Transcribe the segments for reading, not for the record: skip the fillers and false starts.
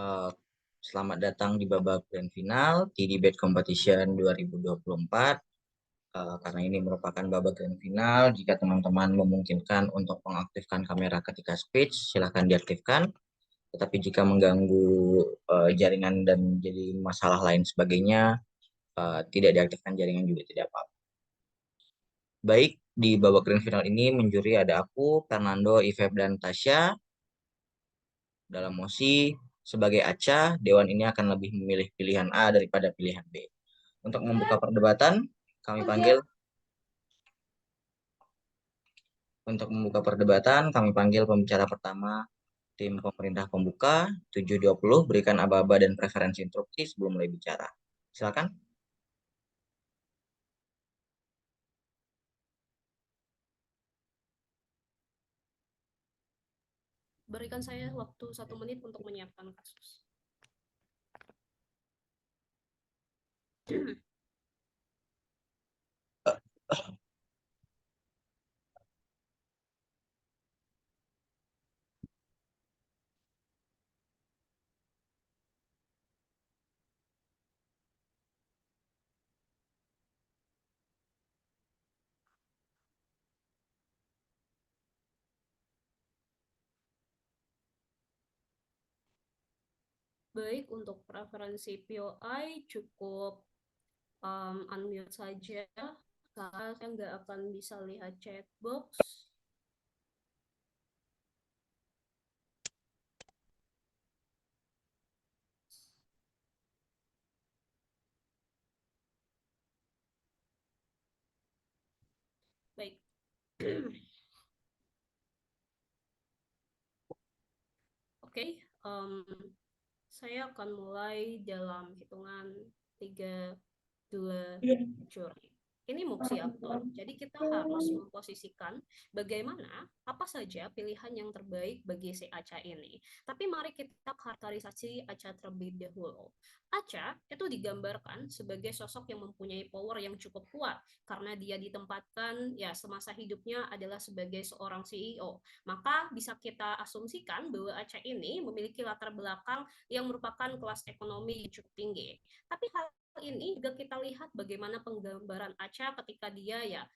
Eh, Selamat datang di babak grand final di Debate Competition 2024. Karena ini merupakan babak grand final, jika teman-teman memungkinkan untuk mengaktifkan kamera ketika speech, silahkan diaktifkan. Tetapi jika mengganggu jaringan dan jadi masalah lain sebagainya, tidak diaktifkan jaringan juga tidak apa-apa. Baik, di babak grand final ini menjuri ada aku, Fernando, Iveb, dan Tasya. Dalam mosi, sebagai Aca, Dewan ini akan lebih memilih pilihan A daripada pilihan B. Untuk membuka perdebatan, kami panggil pembicara pertama, tim pemerintah pembuka 720, berikan aba-aba dan preferensi instruksi sebelum mulai bicara. Silakan. Berikan saya waktu 1 menit untuk menyiapkan kasus. Baik, untuk preferensi POI cukup unmute saja, karena saya nggak akan bisa lihat chat box. Baik. Oke, saya akan mulai dalam hitungan 3, 2, curi. Ini Muxiatur. Jadi kita harus memposisikan bagaimana apa saja pilihan yang terbaik bagi si Aca ini. Tapi mari kita karakterisasi Aca terlebih dahulu. Aca itu digambarkan sebagai sosok yang mempunyai power yang cukup kuat karena dia ditempatkan ya semasa hidupnya adalah sebagai seorang CEO. Maka bisa kita asumsikan bahwa Aca ini memiliki latar belakang yang merupakan kelas ekonomi yang cukup tinggi. Tapi hal ini juga kita lihat bagaimana penggambaran Aca ketika dia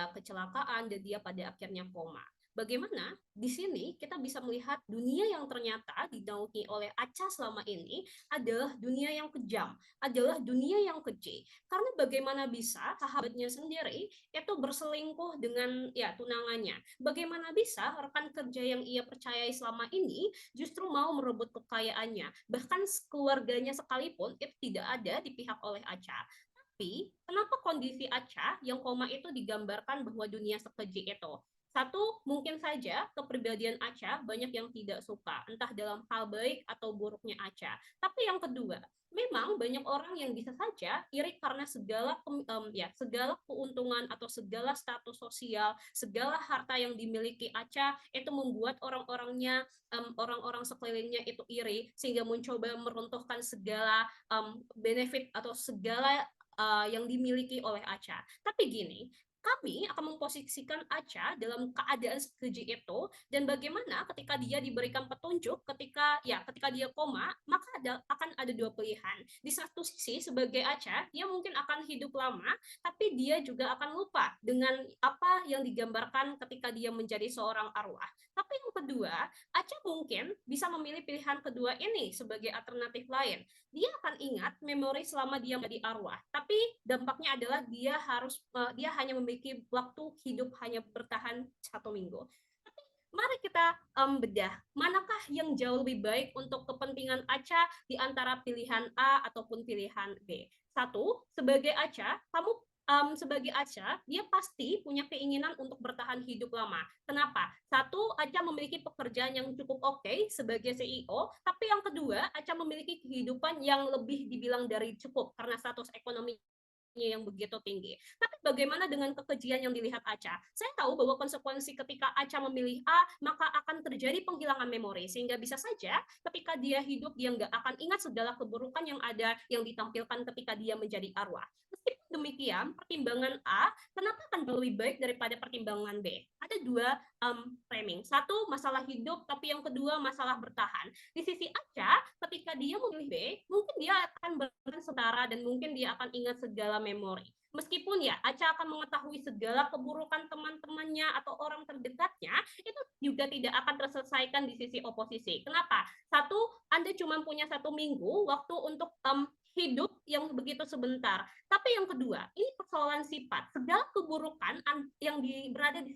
kecelakaan dan dia pada akhirnya koma. Bagaimana di sini kita bisa melihat dunia yang ternyata dinaungi oleh Aca selama ini adalah dunia yang kejam, adalah dunia yang keji. Karena bagaimana bisa sahabatnya sendiri itu berselingkuh dengan ya tunangannya. Bagaimana bisa rekan kerja yang ia percayai selama ini justru mau merebut kekayaannya. Bahkan keluarganya sekalipun itu tidak ada di pihak oleh Aca. Tapi kenapa kondisi Aca yang koma itu digambarkan bahwa dunia sekeji itu? Satu, mungkin saja kepribadian Aca banyak yang tidak suka, entah dalam hal baik atau buruknya Aca. Tapi yang kedua, memang banyak orang yang bisa saja iri karena segala keuntungan atau segala status sosial, segala harta yang dimiliki Aca itu membuat orang-orang sekelilingnya itu iri sehingga mencoba meruntuhkan segala benefit atau segala yang dimiliki oleh Aca. Tapi gini, kami akan memposisikan Aca dalam keadaan sekeji itu dan bagaimana ketika dia diberikan petunjuk ketika dia koma maka akan ada dua pilihan. Di satu sisi sebagai Aca dia mungkin akan hidup lama tapi dia juga akan lupa dengan apa yang digambarkan ketika dia menjadi seorang arwah. Tapi yang kedua, Aca mungkin bisa memilih pilihan kedua ini sebagai alternatif lain. Dia akan ingat memori selama dia menjadi arwah. Tapi dampaknya adalah dia hanya memiliki waktu hidup hanya bertahan 1 minggu. Tapi mari kita bedah manakah yang jauh lebih baik untuk kepentingan Aca di antara pilihan A ataupun pilihan B. Satu, sebagai Aca, sebagai Aca, dia pasti punya keinginan untuk bertahan hidup lama. Kenapa? Satu, Aca memiliki pekerjaan yang cukup oke sebagai CEO, tapi yang kedua, Aca memiliki kehidupan yang lebih dibilang dari cukup karena status ekonomi yang begitu tinggi. Tapi bagaimana dengan kekejian yang dilihat Aca? Saya tahu bahwa konsekuensi ketika Aca memilih A, maka akan terjadi penghilangan memori. Sehingga bisa saja ketika dia hidup, dia nggak akan ingat segala keburukan yang ada yang ditampilkan ketika dia menjadi arwah. Meskipun demikian, pertimbangan A kenapa akan lebih baik daripada pertimbangan B? Ada dua framing. Satu, masalah hidup, tapi yang kedua, masalah bertahan. Di sisi Aca, ketika dia memilih B, mungkin dia akan bertahan setara dan mungkin dia akan ingat segala memori. Meskipun ya Aca akan mengetahui segala keburukan teman-temannya atau orang terdekatnya, itu juga tidak akan terselesaikan di sisi oposisi. Kenapa? Satu, Anda cuma punya 1 minggu waktu untuk hidup yang begitu sebentar. Tapi yang kedua, ini persoalan sifat. Segala keburukan yang berada di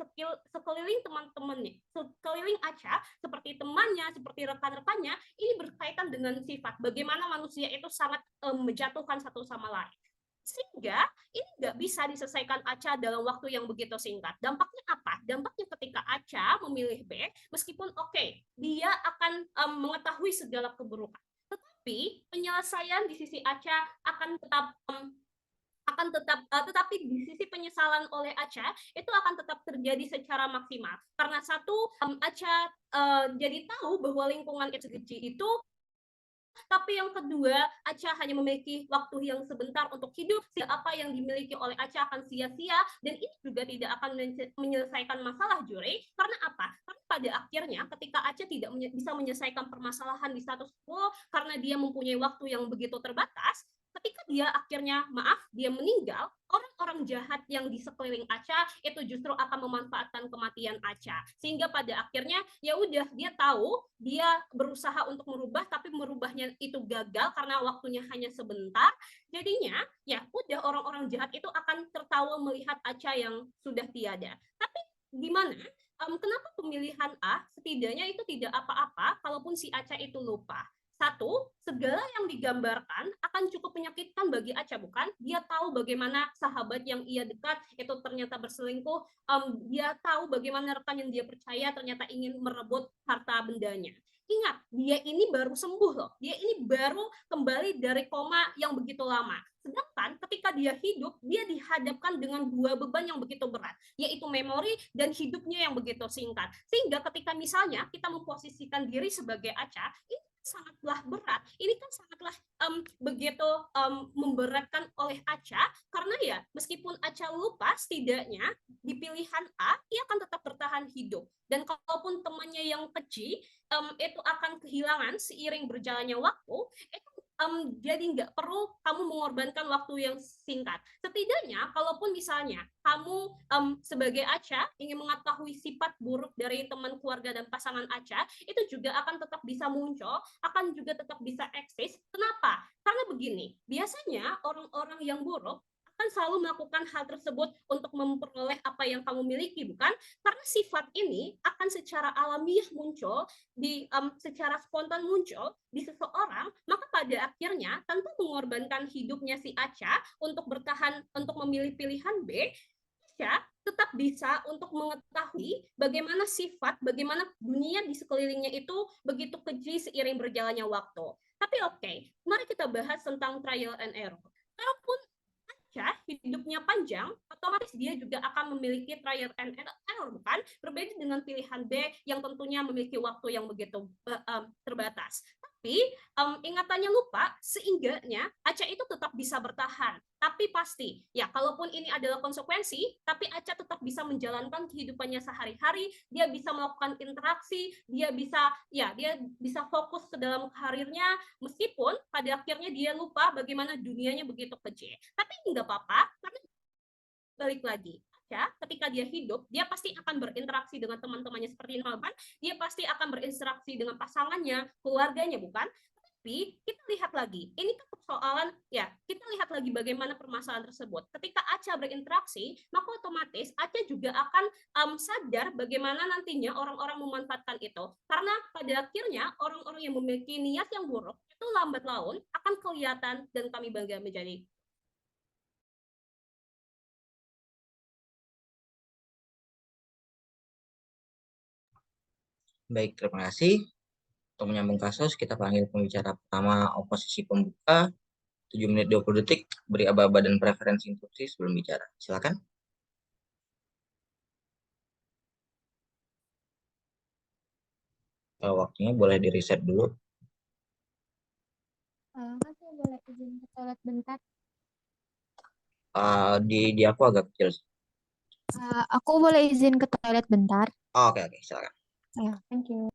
sekeliling teman-temannya, sekeliling Aca, seperti temannya, seperti rekan-rekannya, ini berkaitan dengan sifat. Bagaimana manusia itu sangat menjatuhkan satu sama lain. Sehingga ini nggak bisa diselesaikan Aca dalam waktu yang begitu singkat. Dampaknya apa? Dampaknya ketika Aca memilih B, meskipun dia akan mengetahui segala keburukan, tetapi penyelesaian di sisi Aca tetapi di sisi penyesalan oleh Aca itu akan tetap terjadi secara maksimal karena satu, Aca jadi tahu bahwa lingkungan itu, tapi yang kedua, Aca hanya memiliki waktu yang sebentar untuk hidup. Apa yang dimiliki oleh Aca akan sia-sia dan ini juga tidak akan menyelesaikan masalah juri. Karena apa? Karena pada akhirnya ketika Aca tidak bisa menyelesaikan permasalahan di status quo karena dia mempunyai waktu yang begitu terbatas, ketika dia akhirnya dia meninggal, orang-orang jahat yang di sekeliling Aca itu justru akan memanfaatkan kematian Aca, sehingga pada akhirnya ya udah dia tahu dia berusaha untuk merubah tapi merubahnya itu gagal karena waktunya hanya sebentar, jadinya ya udah orang-orang jahat itu akan tertawa melihat Aca yang sudah tiada. Tapi gimana? Kenapa pemilihan A setidaknya itu tidak apa-apa kalaupun si Aca itu lupa. Satu, segala yang digambarkan akan cukup menyakitkan bagi Aca, bukan? Dia tahu bagaimana sahabat yang ia dekat itu ternyata berselingkuh. Dia tahu bagaimana rekan yang dia percaya ternyata ingin merebut harta bendanya. Ingat, dia ini baru sembuh loh. Dia ini baru kembali dari koma yang begitu lama. Sedangkan ketika dia hidup, dia dihadapkan dengan dua beban yang begitu berat, yaitu memori dan hidupnya yang begitu singkat. Sehingga ketika misalnya kita memposisikan diri sebagai Aca, ini sangatlah berat. Ini kan sangatlah begitu memberatkan oleh Aca karena ya meskipun Aca lupa, setidaknya di pilihan A ia akan tetap bertahan hidup. Dan kalaupun temannya yang keji itu akan kehilangan seiring berjalannya waktu, itu jadi nggak perlu kamu mengorbankan waktu yang singkat. Setidaknya, kalaupun misalnya kamu sebagai Aca ingin mengetahui sifat buruk dari teman keluarga dan pasangan Aca, itu juga akan tetap bisa muncul, akan juga tetap bisa eksis. Kenapa? Karena begini, biasanya orang-orang yang buruk akan selalu melakukan hal tersebut untuk memperoleh apa yang kamu miliki, bukan? Karena sifat ini akan secara alamiah muncul secara spontan muncul di seseorang, maka pada akhirnya tanpa mengorbankan hidupnya si Aca untuk bertahan untuk memilih pilihan B, Aca tetap bisa untuk mengetahui bagaimana sifat, bagaimana dunia di sekelilingnya itu begitu keji seiring berjalannya waktu. Tapi mari kita bahas tentang trial and error. Kalaupun hidupnya panjang, otomatis dia juga akan memiliki trial and error, bukan? Berbeda dengan pilihan B yang tentunya memiliki waktu yang begitu terbatas. Tapi ingatannya lupa, sehingga Aca itu tetap bisa bertahan. Tapi pasti, ya kalaupun ini adalah konsekuensi, tapi Aca tetap bisa menjalankan kehidupannya sehari-hari, dia bisa melakukan interaksi, dia bisa fokus ke dalam karirnya, meskipun pada akhirnya dia lupa bagaimana dunianya begitu kecil. Tapi nggak apa-apa, karena balik lagi, ya, ketika dia hidup, dia pasti akan berinteraksi dengan teman-temannya seperti normal, dia pasti akan berinteraksi dengan pasangannya, keluarganya, bukan? Tapi kita lihat lagi, ini kan persoalan, ya, kita lihat lagi bagaimana permasalahan tersebut. Ketika Aca berinteraksi, maka otomatis Aca juga akan sadar bagaimana nantinya orang-orang memanfaatkan itu. Karena pada akhirnya orang-orang yang memiliki niat yang buruk itu lambat laun akan kelihatan dan kami bangga menjadi. Baik, terima kasih. Untuk menyambung kasus, kita panggil pembicara pertama oposisi pembuka, 7 menit 20 detik, beri aba-aba dan preferensi instruksi sebelum bicara. Silakan. Waktunya boleh di reset dulu. Kan saya boleh izin ke toilet bentar. Di aku agak kecil. Aku boleh izin ke toilet bentar? Oh, oke, oke, silakan. Ya, thank you.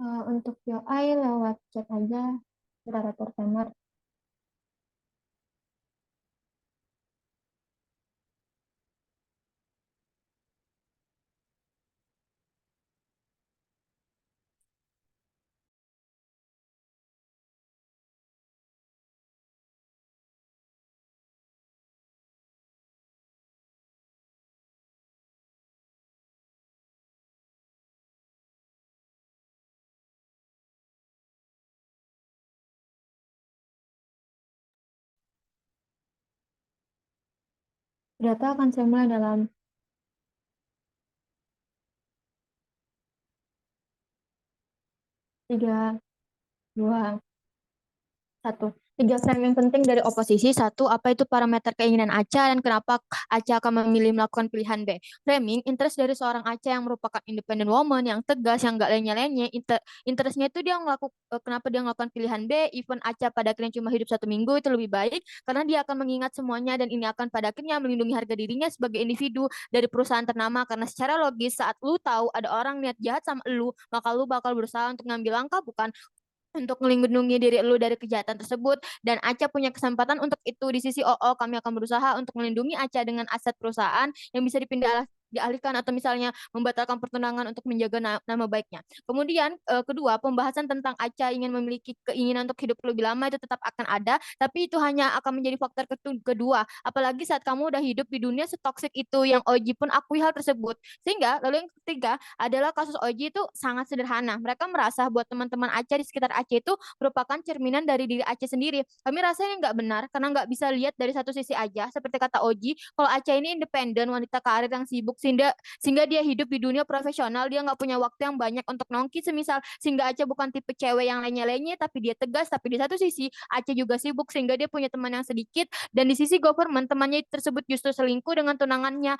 Untuk UI lewat chat aja, moderator timer. Data akan saya mulai dalam 3, 2, 1. 3 frame yang penting dari oposisi. 1, apa itu parameter keinginan Aca dan kenapa Aca akan memilih melakukan pilihan B. Framing, interest dari seorang Aca yang merupakan independent woman, yang tegas, yang gak lenye-lenye. Interestnya itu dia kenapa dia melakukan pilihan B, even Aca pada akhirnya cuma hidup 1 minggu, itu lebih baik, karena dia akan mengingat semuanya dan ini akan pada akhirnya melindungi harga dirinya sebagai individu dari perusahaan ternama, karena secara logis saat lu tahu ada orang niat jahat sama lu, maka lu bakal berusaha untuk ngambil langkah bukan untuk melindungi diri lu dari kejahatan tersebut, dan Aca punya kesempatan untuk itu. Di sisi OO kami akan berusaha untuk melindungi Aca dengan aset perusahaan yang bisa dialihkan atau misalnya membatalkan pertunangan untuk menjaga nama baiknya. Kemudian kedua, pembahasan tentang Aca ingin memiliki keinginan untuk hidup lebih lama itu tetap akan ada, tapi itu hanya akan menjadi faktor kedua, apalagi saat kamu udah hidup di dunia setoksik itu yang Oji pun akui hal tersebut. Sehingga lalu yang ketiga adalah kasus Oji itu sangat sederhana. Mereka merasa buat teman-teman Aca di sekitar Aca itu merupakan cerminan dari diri Aca sendiri. Kami rasanya nggak benar karena nggak bisa lihat dari satu sisi aja. Seperti kata Oji, kalau Aca ini independen, wanita karir yang sibuk, sehingga dia hidup di dunia profesional, dia nggak punya waktu yang banyak untuk nongki semisal, sehingga Aca bukan tipe cewek yang lenye-lenye, tapi dia tegas. Tapi di satu sisi Aca juga sibuk sehingga dia punya teman yang sedikit, dan di sisi government temannya tersebut justru selingkuh dengan tunangannya,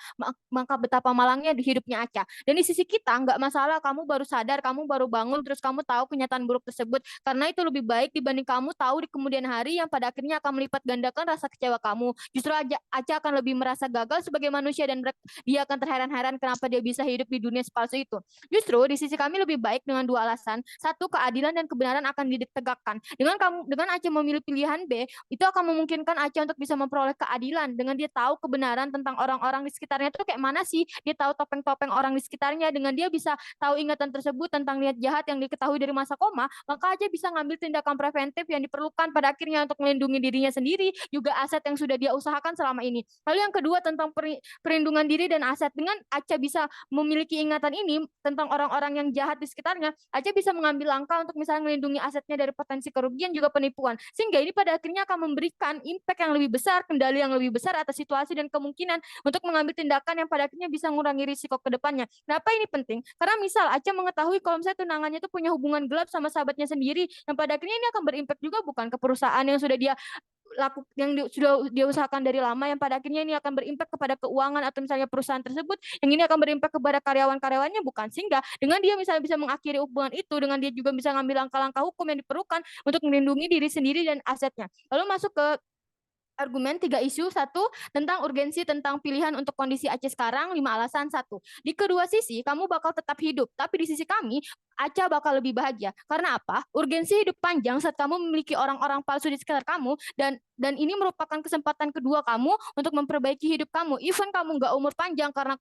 maka betapa malangnya di hidupnya Aca. Dan di sisi kita nggak masalah kamu baru sadar, kamu baru bangun, terus kamu tahu kenyataan buruk tersebut, karena itu lebih baik dibanding kamu tahu di kemudian hari yang pada akhirnya akan melipat gandakan rasa kecewa kamu. Justru Aca akan lebih merasa gagal sebagai manusia dan dia akan terheran-heran kenapa dia bisa hidup di dunia sepalsu itu. Justru di sisi kami lebih baik dengan 2 alasan. 1, keadilan dan kebenaran akan ditegakkan. Dengan Aca memilih pilihan B, itu akan memungkinkan Aca untuk bisa memperoleh keadilan dengan dia tahu kebenaran tentang orang-orang di sekitarnya itu kayak mana sih. Dia tahu topeng-topeng orang di sekitarnya, dengan dia bisa tahu ingatan tersebut tentang niat jahat yang diketahui dari masa koma, maka Aca bisa ngambil tindakan preventif yang diperlukan pada akhirnya untuk melindungi dirinya sendiri, juga aset yang sudah dia usahakan selama ini. Lalu yang kedua tentang perlindungan diri dan aset. Dengan Aca bisa memiliki ingatan ini tentang orang-orang yang jahat di sekitarnya, Aca bisa mengambil langkah untuk misalnya melindungi asetnya dari potensi kerugian juga penipuan. Sehingga ini pada akhirnya akan memberikan impact yang lebih besar, kendali yang lebih besar atas situasi dan kemungkinan untuk mengambil tindakan yang pada akhirnya bisa mengurangi risiko ke depannya. Kenapa ini penting? Karena misal Aca mengetahui kalau misalnya tunangannya itu punya hubungan gelap sama sahabatnya sendiri, yang pada akhirnya ini akan berimpact juga bukan ke perusahaan yang sudah dia sudah dia usahakan dari lama, yang pada akhirnya ini akan berimpact kepada keuangan atau misalnya perusahaan tersebut, yang ini akan berimpact kepada karyawan-karyawannya bukan. Sehingga dengan dia misalnya bisa mengakhiri hubungan itu, dengan dia juga bisa ngambil langkah-langkah hukum yang diperlukan untuk melindungi diri sendiri dan asetnya. Lalu masuk ke argumen 3 isu, 1 tentang urgensi tentang pilihan untuk kondisi Aceh sekarang, 5 alasan, 1. Di kedua sisi kamu bakal tetap hidup, tapi di sisi kami Aceh bakal lebih bahagia. Karena apa? Urgensi hidup panjang saat kamu memiliki orang-orang palsu di sekitar kamu dan ini merupakan kesempatan kedua kamu untuk memperbaiki hidup kamu. Even kamu nggak umur panjang karena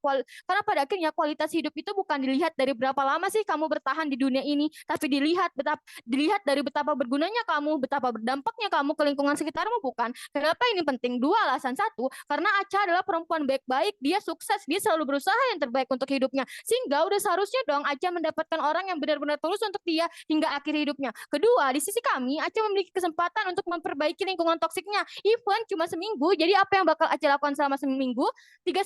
pada akhirnya kualitas hidup itu bukan dilihat dari berapa lama sih kamu bertahan di dunia ini, tapi dilihat dari betapa bergunanya kamu, betapa berdampaknya kamu ke lingkungan sekitarmu, bukan. Kenapa ini penting? 2 alasan. 1, karena Acha adalah perempuan baik-baik, dia sukses, dia selalu berusaha yang terbaik untuk hidupnya. Sehingga udah seharusnya dong Acha mendapatkan orang yang benar-benar tulus untuk dia hingga akhir hidupnya. Kedua, di sisi kami, Acha memiliki kesempatan untuk memperbaiki lingkungan toksiknya. Even cuma seminggu, jadi apa yang bakal Acha lakukan selama seminggu? 3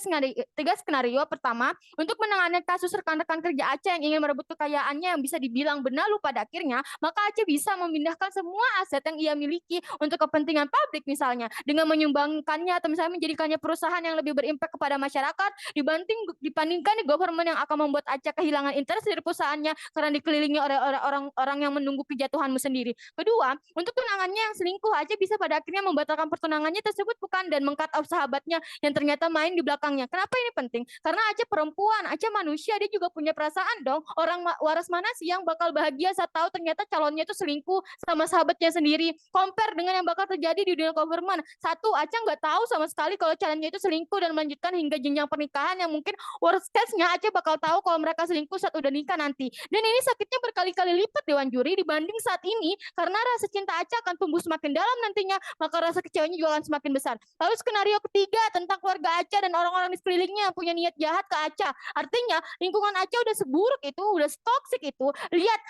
skenario. Pertama, untuk menangani kasus rekan-rekan kerja Acha yang ingin merebut kekayaannya yang bisa dibilang benalu pada akhirnya, maka Acha bisa memindahkan semua aset yang ia miliki untuk kepentingan publik misalnya, dengan menyumbangkannya atau misalnya menjadikannya perusahaan yang lebih berimpak kepada masyarakat dibandingkan di government yang akan membuat Acha kehilangan interest dari perusahaannya karena dikelilingi oleh orang-orang yang menunggu kejatuhanmu sendiri. Kedua, untuk tunangannya yang selingkuh, Acha bisa pada akhirnya membatalkan pertunangannya tersebut bukan dan meng-cut off sahabatnya yang ternyata main di belakangnya. Kenapa ini penting? Karena Acha perempuan, Acha manusia, dia juga punya perasaan dong. Orang waras mana sih yang bakal bahagia saat tahu ternyata calonnya itu selingkuh sama sahabatnya sendiri? Compare dengan yang bakal terjadi di dunia government. 1, Acha nggak tahu sama sekali kalau calonnya itu selingkuh dan melanjutkan hingga jenjang pernikahan yang mungkin worst case-nya Acha bakal tahu kalau mereka selingkuh saat udah nikah nanti. Dan ini sakitnya berkali-kali lipat Dewan Juri dibanding saat ini karena rasa cinta Acha akan tumbuh semakin dalam nantinya, maka rasa kecewanya juga akan semakin besar. Lalu skenario ketiga tentang keluarga Acha dan orang-orang di sekelilingnya yang punya niat jahat ke Acha. Artinya lingkungan Acha udah seburuk itu, udah toxic itu. Lihat,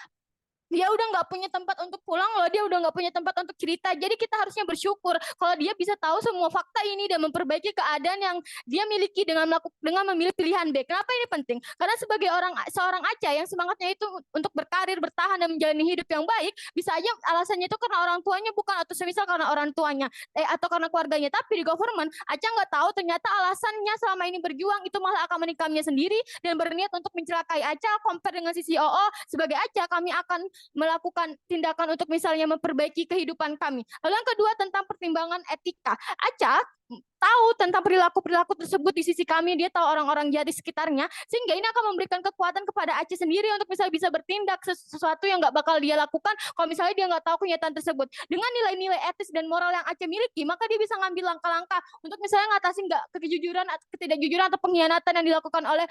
dia udah nggak punya tempat untuk pulang loh, dia udah nggak punya tempat untuk cerita. Jadi kita harusnya bersyukur kalau dia bisa tahu semua fakta ini dan memperbaiki keadaan yang dia miliki dengan memilih pilihan B. Kenapa ini penting? Karena sebagai seorang Acha yang semangatnya itu untuk berkarir, bertahan dan menjalani hidup yang baik, bisa aja alasannya itu karena orang tuanya bukan, atau semisal karena orang tuanya atau karena keluarganya. Tapi di government Acha nggak tahu ternyata alasannya selama ini berjuang itu malah akan menikahnya sendiri dan berniat untuk mencelakai Acha. Compare dengan sisi OO, sebagai Acha kami akan melakukan tindakan untuk misalnya memperbaiki kehidupan kami. Lalu yang kedua tentang pertimbangan etika. Acha tahu tentang perilaku-perilaku tersebut di sisi kami, dia tahu orang-orang jahat di sekitarnya, sehingga ini akan memberikan kekuatan kepada Acha sendiri untuk misalnya bisa bertindak sesuatu yang nggak bakal dia lakukan kalau misalnya dia nggak tahu kenyataan tersebut. Dengan nilai-nilai etis dan moral yang Acha miliki, maka dia bisa ngambil langkah-langkah untuk misalnya ngatasin nggak kejujuran, ketidakjujuran atau pengkhianatan yang dilakukan oleh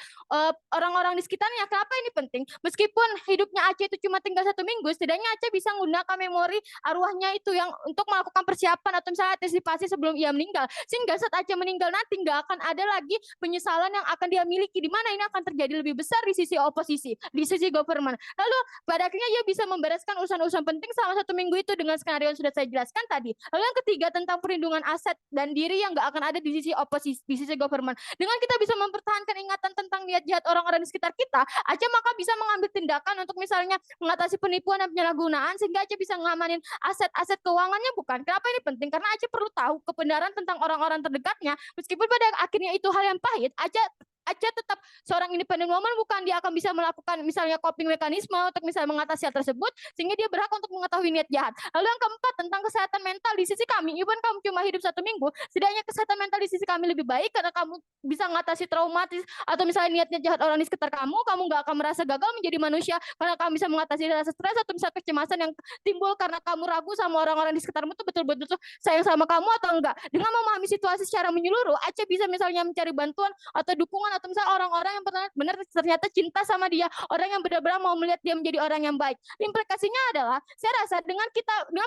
orang-orang di sekitarnya. Kenapa ini penting? Meskipun hidupnya Acha itu cuma tinggal 1 minggu, setidaknya Acha bisa menggunakan memori arwahnya itu yang untuk melakukan persiapan atau misalnya antisipasi sebelum ia meninggal. Sehingga saat Acha meninggal nanti nggak akan ada lagi penyesalan yang akan dia miliki, di mana ini akan terjadi lebih besar di sisi oposisi, di sisi government. Lalu pada akhirnya ia bisa membereskan urusan-urusan penting selama 1 minggu itu dengan skenario yang sudah saya jelaskan tadi. Lalu yang ketiga tentang perlindungan aset dan diri yang nggak akan ada di sisi oposisi, di sisi government. Dengan kita bisa mempertahankan ingatan tentang niat jahat orang-orang di sekitar kita, Acha maka bisa mengambil tindakan untuk misalnya mengatasi penipuan dan penyalahgunaan, sehingga Acha bisa ngamanin aset-aset keuangannya, bukan. Kenapa ini penting? Karena Acha perlu tahu kebenaran tentang orang-orang terdekatnya, meskipun pada akhirnya itu hal yang pahit. Acha tetap seorang independent woman, bukan. Dia akan bisa melakukan misalnya coping mekanisme untuk misalnya mengatasi hal tersebut, sehingga dia berhak untuk mengetahui niat jahat. Lalu yang keempat tentang kesehatan mental di sisi kami, even kamu cuma hidup 1 minggu, setidaknya kesehatan mental di sisi kami lebih baik karena kamu bisa mengatasi traumatis atau misalnya niatnya jahat orang di sekitar kamu nggak akan merasa gagal menjadi manusia karena kamu bisa mengatasi rasa stres atau misalnya kecemasan yang timbul karena kamu ragu sama orang-orang di sekitarmu itu betul-betul sayang sama kamu atau enggak. Dengan memahami situasi secara menyeluruh, Acha bisa misalnya mencari bantuan atau dukungan atau misalnya orang-orang yang benar ternyata cinta sama dia, orang yang benar-benar mau melihat dia menjadi orang yang baik. Implikasinya adalah, saya rasa dengan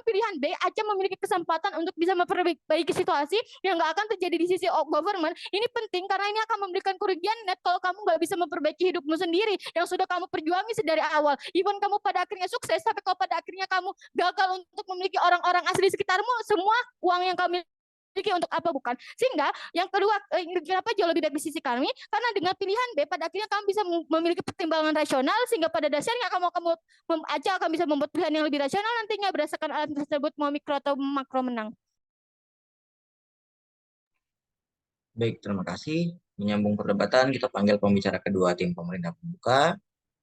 pilihan B, Acha memiliki kesempatan untuk bisa memperbaiki situasi yang nggak akan terjadi di sisi government. Ini penting karena ini akan memberikan kerugian net kalau kamu nggak bisa memperbaiki hidupmu sendiri yang sudah kamu perjuangi sedari awal. Even kamu pada akhirnya sukses, tapi kalau pada akhirnya kamu gagal untuk memiliki orang-orang asli di sekitarmu, semua uang yang kamu miliki untuk apa, bukan. Sehingga yang kedua, kenapa jauh lebih baik di sisi kami, karena dengan pilihan B pada akhirnya kamu bisa memiliki pertimbangan rasional, sehingga pada dasarnya Acha akan bisa membuat pilihan yang lebih rasional nantinya berdasarkan alat tersebut mau mikro atau makro menang. Baik, terima kasih. Menyambung perdebatan, kita panggil pembicara kedua tim pemerintah pembuka.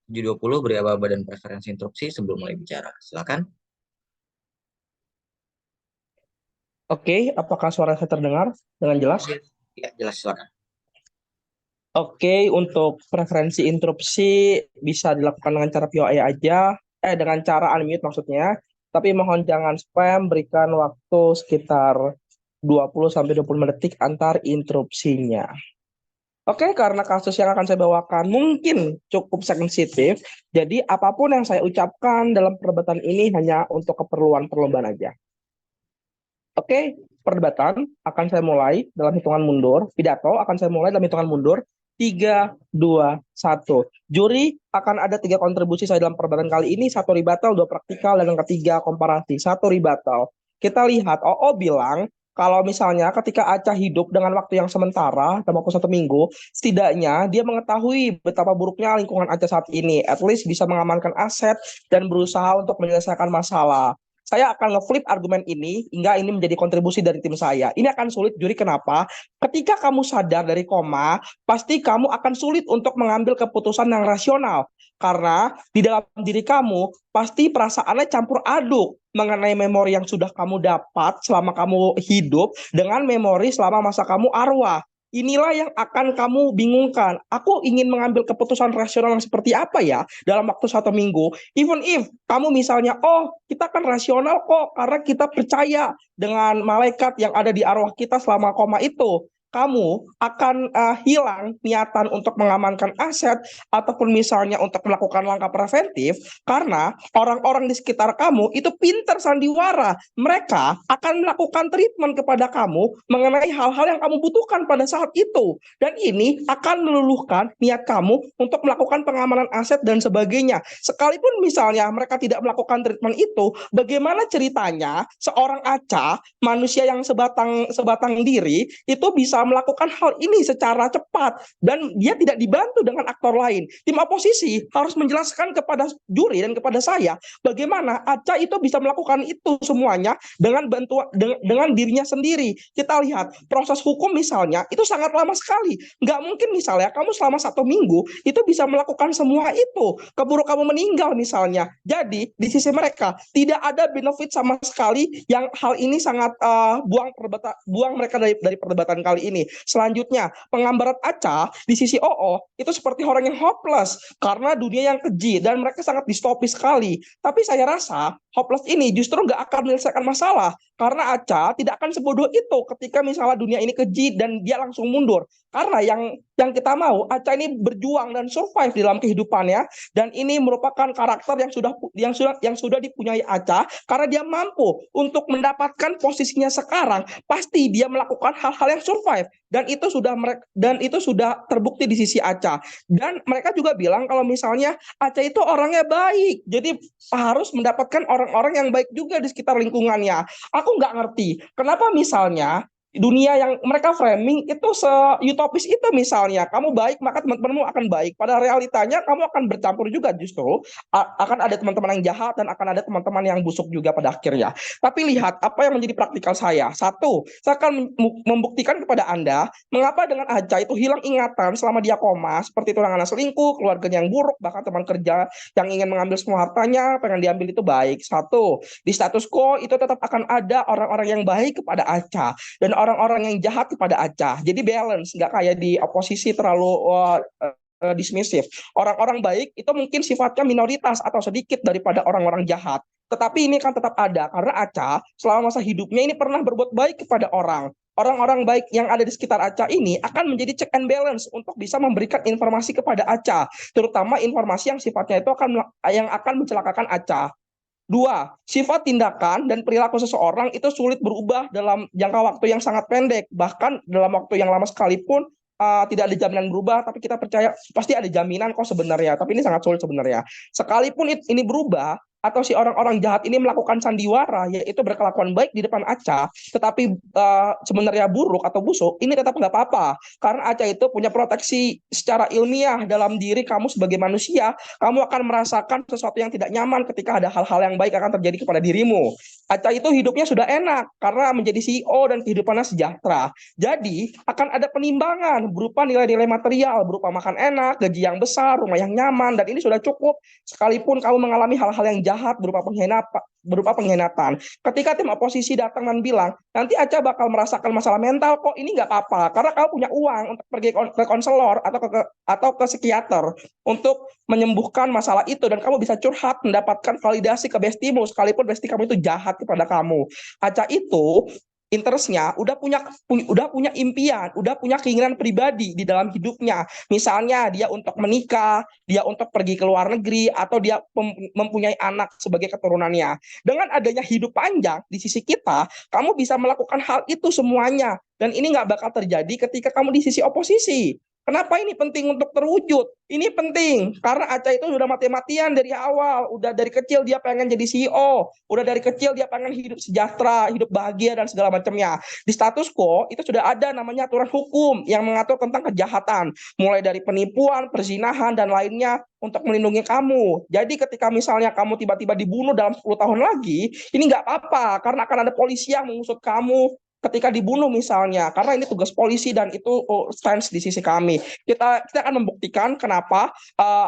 720 beri aba-aba dan preferensi instruksi sebelum mulai bicara. Silakan. Oke, apakah suara saya terdengar dengan jelas? Ya, jelas, silakan. Oke, untuk preferensi interupsi bisa dilakukan dengan cara POA aja, dengan cara unmute maksudnya. Tapi mohon jangan spam, berikan waktu sekitar 20 sampai 20 detik antar interupsinya. Oke, karena kasus yang akan saya bawakan mungkin cukup sensitif, jadi apapun yang saya ucapkan dalam perdebatan ini hanya untuk keperluan perlombaan aja. Oke, perdebatan akan saya mulai dalam hitungan mundur. Pidato akan saya mulai dalam hitungan mundur. 3, 2, 1. Juri akan ada 3 kontribusi saya dalam perdebatan kali ini. 1 rebuttal, 2 praktikal, dan yang ketiga komparasi. 1 rebuttal. Kita lihat, OO bilang kalau misalnya ketika Aca hidup dengan waktu yang sementara, dalam waktu 1 minggu, setidaknya dia mengetahui betapa buruknya lingkungan Aca saat ini. At least bisa mengamankan aset dan berusaha untuk menyelesaikan masalah. Saya akan nge-flip argumen ini hingga ini menjadi kontribusi dari tim saya. Ini akan sulit, Juri, kenapa? Ketika kamu sadar dari koma, pasti kamu akan sulit untuk mengambil keputusan yang rasional. Karena di dalam diri kamu, pasti perasaannya campur aduk mengenai memori yang sudah kamu dapat selama kamu hidup dengan memori selama masa kamu arwah. Inilah yang akan kamu bingungkan. Aku ingin mengambil keputusan rasional yang seperti apa ya dalam waktu 1 minggu. Even if kamu misalnya, oh kita kan rasional kok karena kita percaya dengan malaikat yang ada di arwah kita selama koma itu. Kamu akan hilang niatan untuk mengamankan aset ataupun misalnya untuk melakukan langkah preventif karena orang-orang di sekitar kamu itu pintar sandiwara. Mereka akan melakukan treatment kepada kamu mengenai hal-hal yang kamu butuhkan pada saat itu. Dan ini akan meluluhkan niat kamu untuk melakukan pengamanan aset dan sebagainya. Sekalipun misalnya mereka tidak melakukan treatment itu, bagaimana ceritanya seorang Aca, manusia yang sebatang diri, itu bisa melakukan hal ini secara cepat dan dia tidak dibantu dengan aktor lain. Tim oposisi harus menjelaskan kepada juri dan kepada saya bagaimana Aca itu bisa melakukan itu semuanya dengan dengan dirinya sendiri. Kita lihat proses hukum misalnya itu sangat lama sekali. Nggak mungkin misalnya kamu selama 1 minggu itu bisa melakukan semua itu. Keburu kamu meninggal misalnya. Jadi di sisi mereka tidak ada benefit sama sekali yang hal ini sangat buang mereka dari perdebatan kali ini. Selanjutnya, penggambaran Aca di sisi OO itu seperti orang yang hopeless karena dunia yang keji dan mereka sangat distopis sekali. Tapi saya rasa hopeless ini justru nggak akan menyelesaikan masalah karena Aca tidak akan sebodoh itu ketika misalnya dunia ini keji dan dia langsung mundur. Karena yang kita mau Aca ini berjuang dan survive di dalam kehidupannya dan ini merupakan karakter yang sudah dipunyai Aca karena dia mampu untuk mendapatkan posisinya sekarang. Pasti dia melakukan hal-hal yang survive dan itu sudah terbukti di sisi Aca. Dan mereka juga bilang kalau misalnya Aca itu orangnya baik, jadi harus mendapatkan orang-orang yang baik juga di sekitar lingkungannya. Aku nggak ngerti kenapa misalnya dunia yang mereka framing itu se-utopis itu misalnya kamu baik maka teman-temanmu akan baik, pada realitanya kamu akan bercampur juga, justru akan ada teman-teman yang jahat dan akan ada teman-teman yang busuk juga pada akhirnya. Tapi lihat apa yang menjadi praktikal saya. Satu, saya akan membuktikan kepada Anda mengapa dengan Aca itu hilang ingatan selama dia koma, seperti tunangan selingkuh, keluarganya yang buruk, bahkan teman kerja yang ingin mengambil semua hartanya pengen diambil itu baik. Satu, di status quo itu tetap akan ada orang-orang yang baik kepada Aca dan orang-orang yang jahat kepada Aca. Jadi balance, nggak kayak di oposisi terlalu dismissive. Orang-orang baik itu mungkin sifatnya minoritas atau sedikit daripada orang-orang jahat. Tetapi ini kan tetap ada karena Aca selama masa hidupnya ini pernah berbuat baik kepada orang. Orang-orang baik yang ada di sekitar Aca ini akan menjadi check and balance untuk bisa memberikan informasi kepada Aca, terutama informasi yang sifatnya itu yang akan mencelakakan Aca. 2, sifat tindakan dan perilaku seseorang itu sulit berubah dalam jangka waktu yang sangat pendek. Bahkan dalam waktu yang lama sekalipun tidak ada jaminan berubah, tapi kita percaya pasti ada jaminan kok sebenarnya. Tapi ini sangat sulit sebenarnya. Sekalipun ini berubah, atau si orang-orang jahat ini melakukan sandiwara, yaitu berkelakuan baik di depan Aca, tetapi sebenarnya buruk atau busuk, ini tetap nggak apa-apa. Karena Aca itu punya proteksi secara ilmiah dalam diri kamu sebagai manusia, kamu akan merasakan sesuatu yang tidak nyaman ketika ada hal-hal yang baik akan terjadi kepada dirimu. Aca itu hidupnya sudah enak karena menjadi CEO dan kehidupannya sejahtera. Jadi akan ada penimbangan berupa nilai-nilai material, berupa makan enak, gaji yang besar, rumah yang nyaman, dan ini sudah cukup. Sekalipun kamu mengalami hal-hal yang jahat berupa berupa pengkhianatan. Ketika tim oposisi datang dan bilang, nanti Aca bakal merasakan masalah mental, kok ini nggak apa-apa, karena kamu punya uang untuk pergi ke konselor atau ke psikiater untuk menyembuhkan masalah itu, dan kamu bisa curhat, mendapatkan validasi ke bestimu, sekalipun besti kamu itu jahat kepada kamu. Aca itu interestnya udah punya impian, udah punya keinginan pribadi di dalam hidupnya. Misalnya dia untuk menikah, dia untuk pergi ke luar negeri, atau dia mempunyai anak sebagai keturunannya. Dengan adanya hidup panjang di sisi kita, kamu bisa melakukan hal itu semuanya. Dan ini nggak bakal terjadi ketika kamu di sisi oposisi. Kenapa ini penting untuk terwujud? Ini penting karena Aca itu sudah mati-matian dari awal, udah dari kecil dia pengen jadi CEO, udah dari kecil dia pengen hidup sejahtera, hidup bahagia dan segala macamnya. Di status quo itu sudah ada namanya aturan hukum yang mengatur tentang kejahatan, mulai dari penipuan, perzinahan dan lainnya untuk melindungi kamu. Jadi ketika misalnya kamu tiba-tiba dibunuh dalam 10 tahun lagi, ini nggak apa-apa karena akan ada polisi yang mengusut kamu ketika dibunuh misalnya, karena ini tugas polisi dan itu stance di sisi kami. Kita akan membuktikan kenapa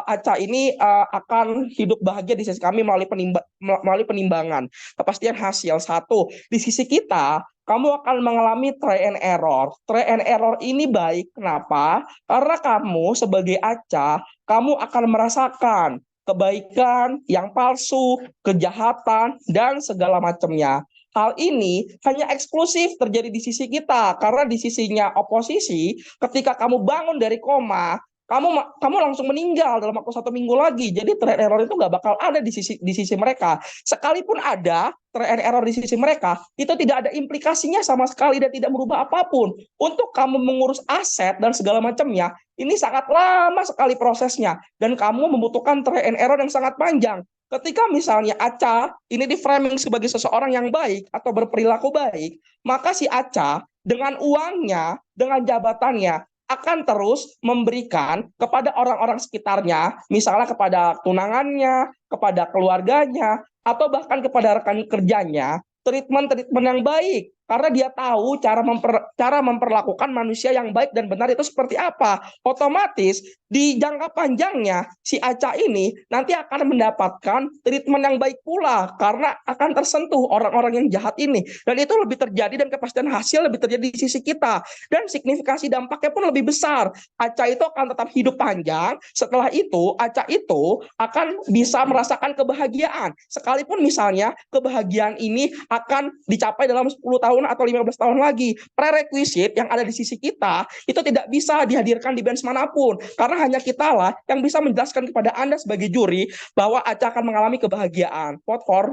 Aca ini akan hidup bahagia di sisi kami melalui penimbangan kepastian hasil. Satu, di sisi kita kamu akan mengalami try and error. Try and error ini baik, kenapa? Karena kamu sebagai Aca, kamu akan merasakan kebaikan yang palsu, kejahatan, dan segala macamnya. Hal ini hanya eksklusif terjadi di sisi kita, karena di sisinya oposisi, ketika kamu bangun dari koma, kamu langsung meninggal dalam waktu 1 minggu lagi. Jadi try and error itu nggak bakal ada di sisi mereka. Sekalipun ada try and error di sisi mereka, itu tidak ada implikasinya sama sekali dan tidak merubah apapun. Untuk kamu mengurus aset dan segala macamnya, ini sangat lama sekali prosesnya, dan kamu membutuhkan try and error yang sangat panjang. Ketika misalnya Aca ini di framing sebagai seseorang yang baik atau berperilaku baik, maka si Aca dengan uangnya, dengan jabatannya akan terus memberikan kepada orang-orang sekitarnya, misalnya kepada tunangannya, kepada keluarganya, atau bahkan kepada rekan kerjanya, treatment yang baik. Karena dia tahu cara memperlakukan manusia yang baik dan benar itu seperti apa. Otomatis di jangka panjangnya si Aca ini nanti akan mendapatkan treatment yang baik pula, karena akan tersentuh orang-orang yang jahat ini. Dan itu lebih terjadi dan kepastian hasil lebih terjadi di sisi kita. Dan signifikasi dampaknya pun lebih besar. Aca itu akan tetap hidup panjang. Setelah itu Aca itu akan bisa merasakan kebahagiaan. Sekalipun misalnya kebahagiaan ini akan dicapai dalam 10 tahun atau 15 tahun lagi, prerequisite yang ada di sisi kita itu tidak bisa dihadirkan di bench manapun, karena hanya kita lah yang bisa menjelaskan kepada Anda sebagai juri bahwa Aca akan mengalami kebahagiaan. Vote for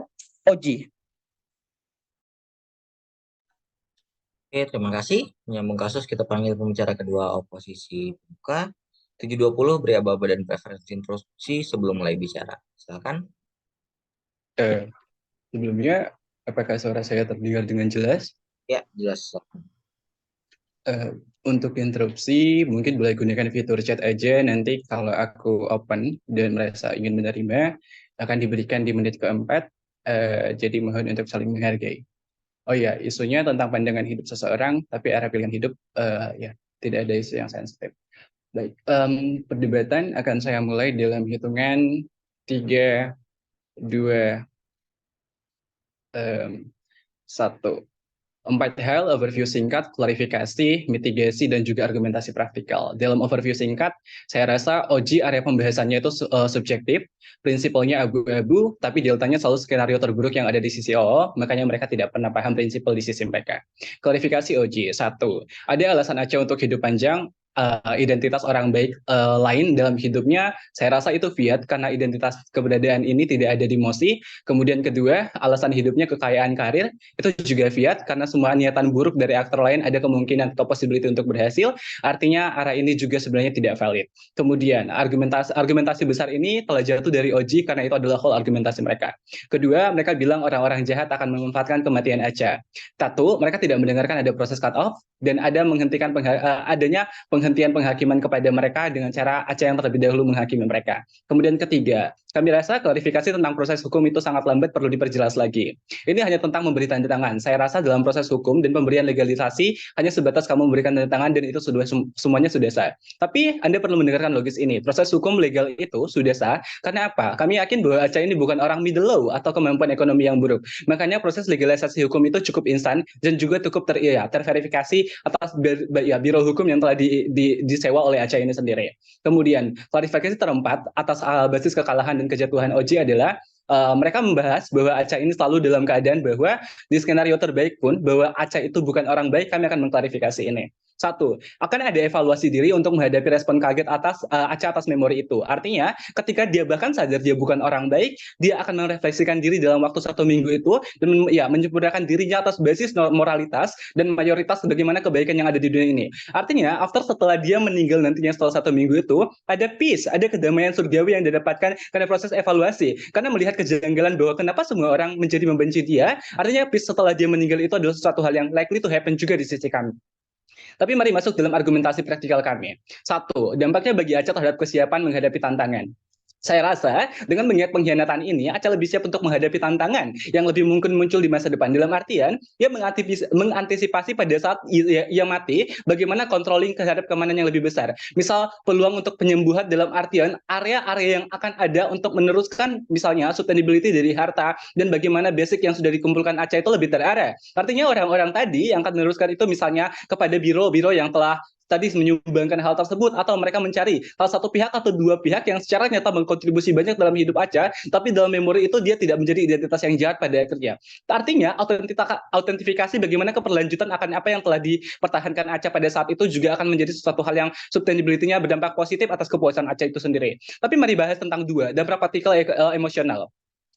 Oji. Oke, terima kasih. Menyambung kasus, kita panggil pembicara kedua oposisi buka. 720 beri aba-aba dan preferensi introduksi sebelum mulai bicara. Silakan. Sebelumnya, apakah suara saya terdengar dengan jelas? Ya, jelas. Untuk interupsi, mungkin boleh gunakan fitur chat aja. Nanti kalau aku open dan merasa ingin menerima, akan diberikan di menit keempat. Jadi mohon untuk saling menghargai. Oh ya, isunya tentang pandangan hidup seseorang, tapi arah pilihan hidup, ya tidak ada isu yang sensitif. Baik, perdebatan akan saya mulai dalam hitungan 3, 2, 1. 4 hal, overview singkat, klarifikasi, mitigasi, dan juga argumentasi praktikal. Dalam overview singkat, saya rasa Oji area pembahasannya itu subjektif, prinsipalnya abu-abu, tapi deltanya selalu skenario terburuk yang ada di sisi OO, makanya mereka tidak pernah paham prinsipal di sisi mereka. Klarifikasi Oji, 1. Ada alasan Aca untuk hidup panjang, identitas orang baik lain dalam hidupnya, saya rasa itu fiat karena identitas keberadaan ini tidak ada di Mosi. Kemudian kedua, alasan hidupnya kekayaan karir, itu juga fiat karena semua niatan buruk dari aktor lain ada kemungkinan atau possibility untuk berhasil, artinya arah ini juga sebenarnya tidak valid. Kemudian argumentasi besar ini telah jatuh dari Oji karena itu adalah whole argumentasi mereka. Kedua, mereka bilang orang-orang jahat akan memanfaatkan kematian Aca. Satu, mereka tidak mendengarkan ada proses cut off dan ada menghentikan adanya penghentian penghakiman kepada mereka dengan cara Aca yang terlebih dahulu menghakimi mereka. Kemudian ketiga, kami rasa klarifikasi tentang proses hukum itu sangat lambat, perlu diperjelas lagi. Ini hanya tentang memberi tanda tangan. Saya rasa dalam proses hukum dan pemberian legalisasi hanya sebatas kamu memberikan tanda tangan dan itu sudah semuanya sudah sah. Tapi Anda perlu mendengarkan logis ini. Proses hukum legal itu sudah sah karena apa? Kami yakin bahwa Aca ini bukan orang middle low atau kemampuan ekonomi yang buruk. Makanya proses legalisasi hukum itu cukup instan dan juga cukup terverifikasi atas biro hukum yang telah disewa oleh Aca ini sendiri. Kemudian klarifikasi terempat atas basis kekalahan dan kejatuhan Oji adalah mereka membahas bahwa Aca ini selalu dalam keadaan bahwa di skenario terbaik pun bahwa Aca itu bukan orang baik, kami akan mengklarifikasi ini. Satu, akan ada evaluasi diri untuk menghadapi respon kaget Aca atas memori itu. Artinya, ketika dia bahkan sadar dia bukan orang baik, dia akan merefleksikan diri dalam waktu 1 minggu itu dan menyempurnakan dirinya atas basis moralitas dan mayoritas bagaimana kebaikan yang ada di dunia ini. Artinya, setelah dia meninggal nantinya setelah 1 minggu itu, ada peace, ada kedamaian surgawi yang didapatkan karena proses evaluasi. Karena melihat kejanggalan bahwa kenapa semua orang menjadi membenci dia, artinya peace setelah dia meninggal itu adalah sesuatu hal yang likely to happen juga di sisi kami. Tapi mari masuk dalam argumentasi praktikal kami. Satu, dampaknya bagi Aca terhadap kesiapan menghadapi tantangan. Saya rasa dengan mengingat pengkhianatan ini, Aca lebih siap untuk menghadapi tantangan yang lebih mungkin muncul di masa depan. Dalam artian, ia mengantisipasi pada saat ia mati, bagaimana controlling terhadap keamanan yang lebih besar. Misal, peluang untuk penyembuhan dalam artian area-area yang akan ada untuk meneruskan misalnya sustainability dari harta dan bagaimana basic yang sudah dikumpulkan Aca itu lebih terarah. Artinya orang-orang tadi yang akan meneruskan itu misalnya kepada biro-biro yang telah tadi menyumbangkan hal tersebut, atau mereka mencari salah satu pihak atau dua pihak yang secara nyata berkontribusi banyak dalam hidup Aca, tapi dalam memori itu dia tidak menjadi identitas yang jahat pada akhirnya. Artinya autentifikasi bagaimana keberlanjutan akan apa yang telah dipertahankan Aca pada saat itu juga akan menjadi sesuatu hal yang sustainability-nya berdampak positif atas kepuasan Aca itu sendiri. Tapi mari bahas tentang dua, dampak praktikal emosional.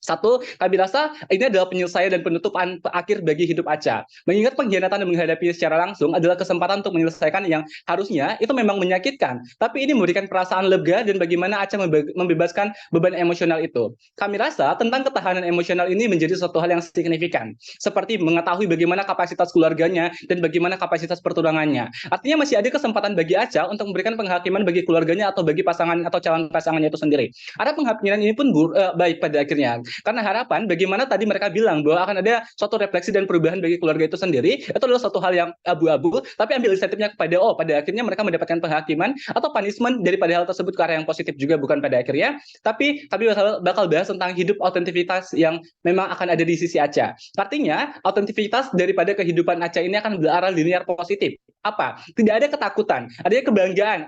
Satu, kami rasa ini adalah penyelesaian dan penutupan akhir bagi hidup Aca. Mengingat pengkhianatan dan menghadapi secara langsung adalah kesempatan untuk menyelesaikan yang harusnya itu memang menyakitkan. Tapi ini memberikan perasaan lega dan bagaimana Aca membebaskan beban emosional itu. Kami rasa tentang ketahanan emosional ini menjadi suatu hal yang signifikan. Seperti mengetahui bagaimana kapasitas keluarganya dan bagaimana kapasitas pertunangannya. Artinya masih ada kesempatan bagi Aca untuk memberikan penghakiman bagi keluarganya atau bagi pasangan atau calon pasangannya itu sendiri. Ada penghakiman ini pun baik pada akhirnya. Karena harapan bagaimana tadi mereka bilang bahwa akan ada suatu refleksi dan perubahan bagi keluarga itu sendiri, itu adalah suatu hal yang abu-abu, tapi ambil insentifnya pada pada akhirnya mereka mendapatkan penghakiman atau punishment daripada hal tersebut ke arah yang positif juga bukan pada akhirnya. Tapi kami bakal bahas tentang hidup autentivitas yang memang akan ada di sisi Aca. Artinya autentivitas daripada kehidupan Aca ini akan berarah linear positif. Apa? Tidak ada ketakutan, adanya kebanggaan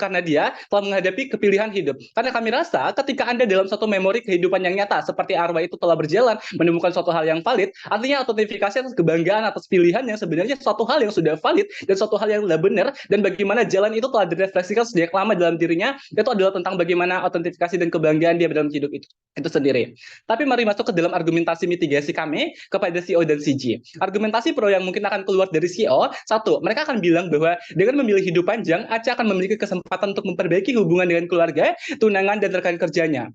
karena dia telah menghadapi kepilihan hidup. Karena kami rasa ketika Anda dalam satu memori kehidupan yang nyata seperti arwah itu telah berjalan menemukan suatu hal yang valid, artinya autentifikasi atas kebanggaan atas pilihan yang sebenarnya suatu hal yang sudah valid dan suatu hal yang sudah benar, dan bagaimana jalan itu telah direfleksikan sejak lama dalam dirinya, itu adalah tentang bagaimana autentifikasi dan kebanggaan dia dalam hidup itu sendiri. Tapi mari masuk ke dalam argumentasi mitigasi kami kepada CEO dan CG. Argumentasi pro yang mungkin akan keluar dari CEO, satu, mereka akan bilang bahwa dengan memilih hidup panjang, Aca akan memiliki kesempatan untuk memperbaiki hubungan dengan keluarga, tunangan, dan rekan kerjanya.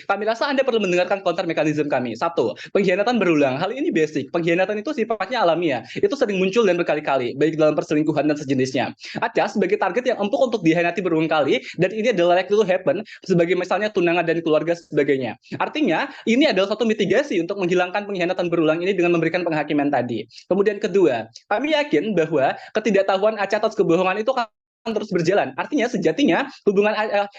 Kami rasa Anda perlu mendengarkan counter mekanisme kami. Satu, pengkhianatan berulang. Hal ini basic. Pengkhianatan itu sifatnya alamiah. Itu sering muncul dan berkali-kali, baik dalam perselingkuhan dan sejenisnya. Aca sebagai target yang empuk untuk dikhianati berulang kali, dan ini adalah likely to happen, sebagai misalnya tunangan dan keluarga sebagainya. Artinya, ini adalah satu mitigasi untuk menghilangkan pengkhianatan berulang ini dengan memberikan penghakiman tadi. Kemudian kedua, kami yakin bahwa ketidaktahuan Aca atas kebohongan itu terus berjalan. Artinya sejatinya hubungan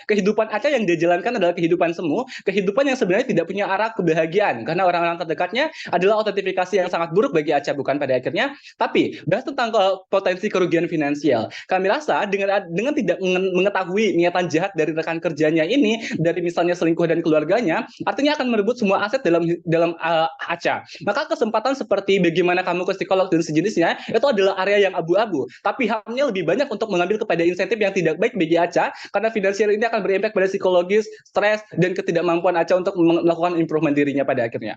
kehidupan Aca yang dia jalankan adalah kehidupan semu, kehidupan yang sebenarnya tidak punya arah kebahagiaan karena orang-orang terdekatnya adalah autentifikasi yang sangat buruk bagi Aca bukan pada akhirnya. Tapi bahas tentang potensi kerugian finansial. Kami rasa dengan tidak mengetahui niatan jahat dari rekan kerjanya ini, dari misalnya selingkuh dan keluarganya, artinya akan merebut semua aset dalam Aca. Maka kesempatan seperti bagaimana kamu ke psikolog dan sejenisnya itu adalah area yang abu-abu. Tapi hamnya lebih banyak untuk mengambil pada insentif yang tidak baik bagi Aca, karena finansial ini akan berimpact pada psikologis, stres, dan ketidakmampuan Aca untuk melakukan improvement dirinya pada akhirnya.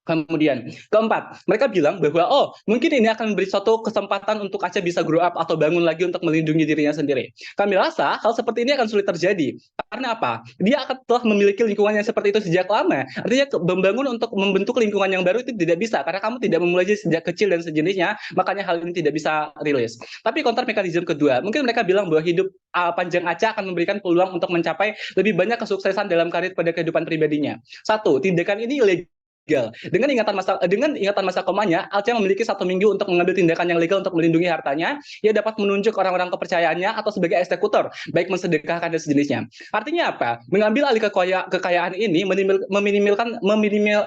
Kemudian, keempat, mereka bilang bahwa, oh, mungkin ini akan memberi suatu kesempatan untuk Aca bisa grow up atau bangun lagi untuk melindungi dirinya sendiri. Kami rasa hal seperti ini akan sulit terjadi. Karena apa? Dia akan telah memiliki lingkungan yang seperti itu sejak lama. Artinya, membangun untuk membentuk lingkungan yang baru itu tidak bisa, karena kamu tidak memulai sejak kecil dan sejenisnya, makanya hal ini tidak bisa rilis. Tapi counter mekanisme kedua, mungkin mereka bilang bahwa hidup panjang Aca akan memberikan peluang untuk mencapai lebih banyak kesuksesan dalam karir pada kehidupan pribadinya. Satu, tindakan ini ilegal. Dengan ingatan masa komanya, Aca memiliki 1 minggu untuk mengambil tindakan yang legal untuk melindungi hartanya. Ia dapat menunjuk orang-orang kepercayaannya atau sebagai eksekutor, baik mensedekahkan dan sejenisnya. Artinya apa? Mengambil alih kekayaan ini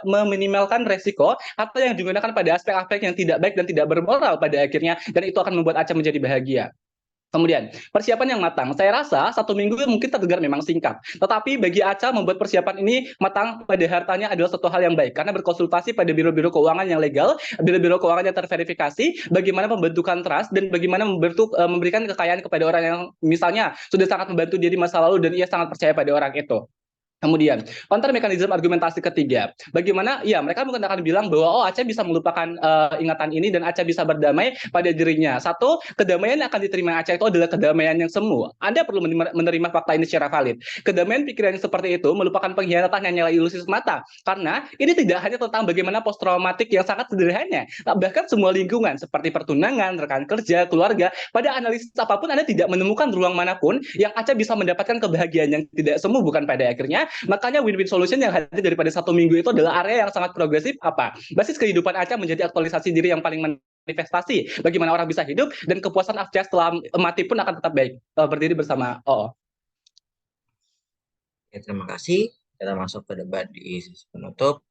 meminimalkan resiko atau yang digunakan pada aspek-aspek yang tidak baik dan tidak bermoral pada akhirnya, dan itu akan membuat Aca menjadi bahagia. Kemudian, persiapan yang matang. Saya rasa 1 minggu mungkin terdengar memang singkat. Tetapi bagi Aca, membuat persiapan ini matang pada hartanya adalah satu hal yang baik. Karena berkonsultasi pada biro-biro keuangan yang legal, biro-biro keuangan yang terverifikasi, bagaimana pembentukan trust, dan bagaimana memberikan kekayaan kepada orang yang misalnya sudah sangat membantu dia di masa lalu dan ia sangat percaya pada orang itu. Kemudian, counter mekanisme argumentasi ketiga. Bagaimana, ya mereka mungkin akan bilang bahwa, oh Aca bisa melupakan ingatan ini dan Aca bisa berdamai pada dirinya. Satu, kedamaian yang akan diterima Aca itu adalah kedamaian yang semu. Anda perlu menerima fakta ini secara valid. Kedamaian pikiran yang seperti itu melupakan pengkhianatan yang nyala ilusi semata. Karena ini tidak hanya tentang bagaimana post-traumatik yang sangat sederhana. Bahkan semua lingkungan, seperti pertunangan, rekan kerja, keluarga, pada analisis apapun Anda tidak menemukan ruang manapun yang Aca bisa mendapatkan kebahagiaan yang tidak semu, bukan pada akhirnya. Makanya win-win solution yang hadir daripada 1 minggu itu adalah area yang sangat progresif. Apa? Basis kehidupan Aca menjadi aktualisasi diri yang paling manifestasi. Bagaimana orang bisa hidup dan kepuasan Aca setelah mati pun akan tetap baik. Berdiri bersama OO. Oke, terima kasih. Kita masuk ke debat di sesi penutup.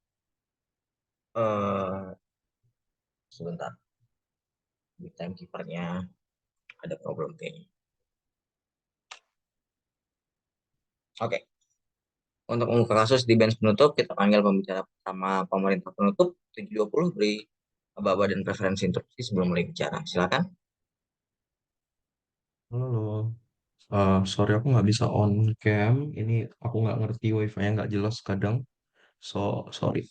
Sebentar. Di timekeeper-nya ada problem kayaknya. Oke. Untuk membuka kasus di bench penutup, kita panggil pembicara pertama pemerintah penutup 720, beri baba dan preferensi interupsi sebelum mulai bicara. Silakan. Halo, sorry aku nggak bisa on cam. Ini aku nggak ngerti wifi-nya nggak jelas kadang. So, sorry.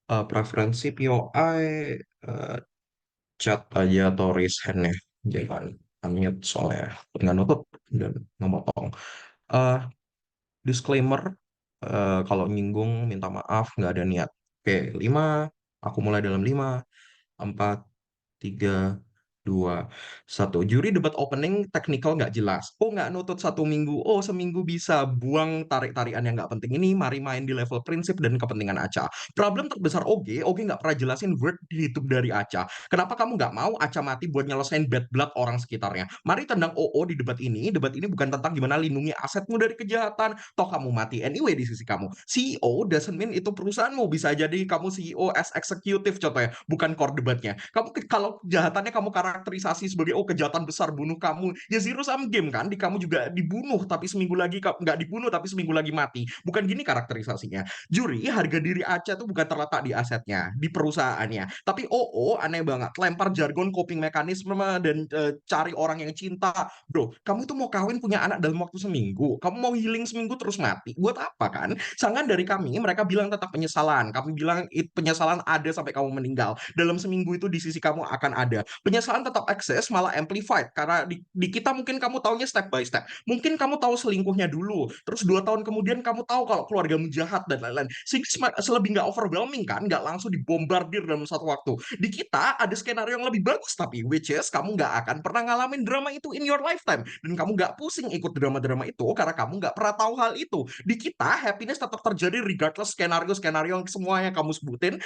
Preferensi POI, chat aja atau raise hand-nya. Jangan unmute soalnya nggak nutup dan ngemotong. Disclaimer, kalau nyinggung minta maaf, nggak ada niat. Oke, 5, aku mulai dalam 5, 4, 3, 2, 1. Juri debat opening technical nggak jelas. Oh, nggak nutut 1 minggu. Oh, seminggu bisa. Buang tarik-tarian yang nggak penting ini. Mari main di level prinsip dan kepentingan Aca. Problem terbesar Oge nggak pernah jelasin word hidup dari Aca. Kenapa kamu nggak mau Aca mati buat nyelesain bad blood orang sekitarnya? Mari tendang OO di debat ini. Debat ini bukan tentang gimana lindungi asetmu dari kejahatan. Toh kamu mati anyway di sisi kamu. CEO doesn't mean itu perusahaanmu. Bisa jadi kamu CEO as executive contohnya. Bukan core debatnya. Kamu kalau kejahatannya kamu karakterisasi sebagai kejahatan besar bunuh kamu, ya zero sum game kan? Di kamu juga dibunuh tapi seminggu lagi nggak dibunuh tapi seminggu lagi mati. Bukan gini karakterisasinya. Juri, harga diri Aca tuh bukan terletak di asetnya, di perusahaannya. Tapi aneh banget, lempar jargon coping mekanisme dan cari orang yang cinta. Bro, kamu itu mau kawin punya anak dalam waktu seminggu. Kamu mau healing seminggu terus mati. Buat apa kan? Sangan dari kami, mereka bilang tentang penyesalan. Kami bilang penyesalan ada sampai kamu meninggal. Dalam seminggu itu di sisi kamu akan ada. Penyesalan tetap eksis, malah amplified. Karena di kita mungkin kamu taunya step by step. Mungkin kamu tahu selingkuhnya dulu. Terus 2 tahun kemudian kamu tahu kalau keluargamu jahat dan lain-lain. Sehingga selebih nggak overwhelming kan? Nggak langsung dibombardir dalam satu waktu. Di kita ada skenario yang lebih bagus tapi which is kamu nggak akan pernah ngalamin drama itu in your lifetime. Dan kamu nggak pusing ikut drama-drama itu karena kamu nggak pernah tahu hal itu. Di kita happiness tetap terjadi regardless skenario-skenario yang semuanya kamu sebutin,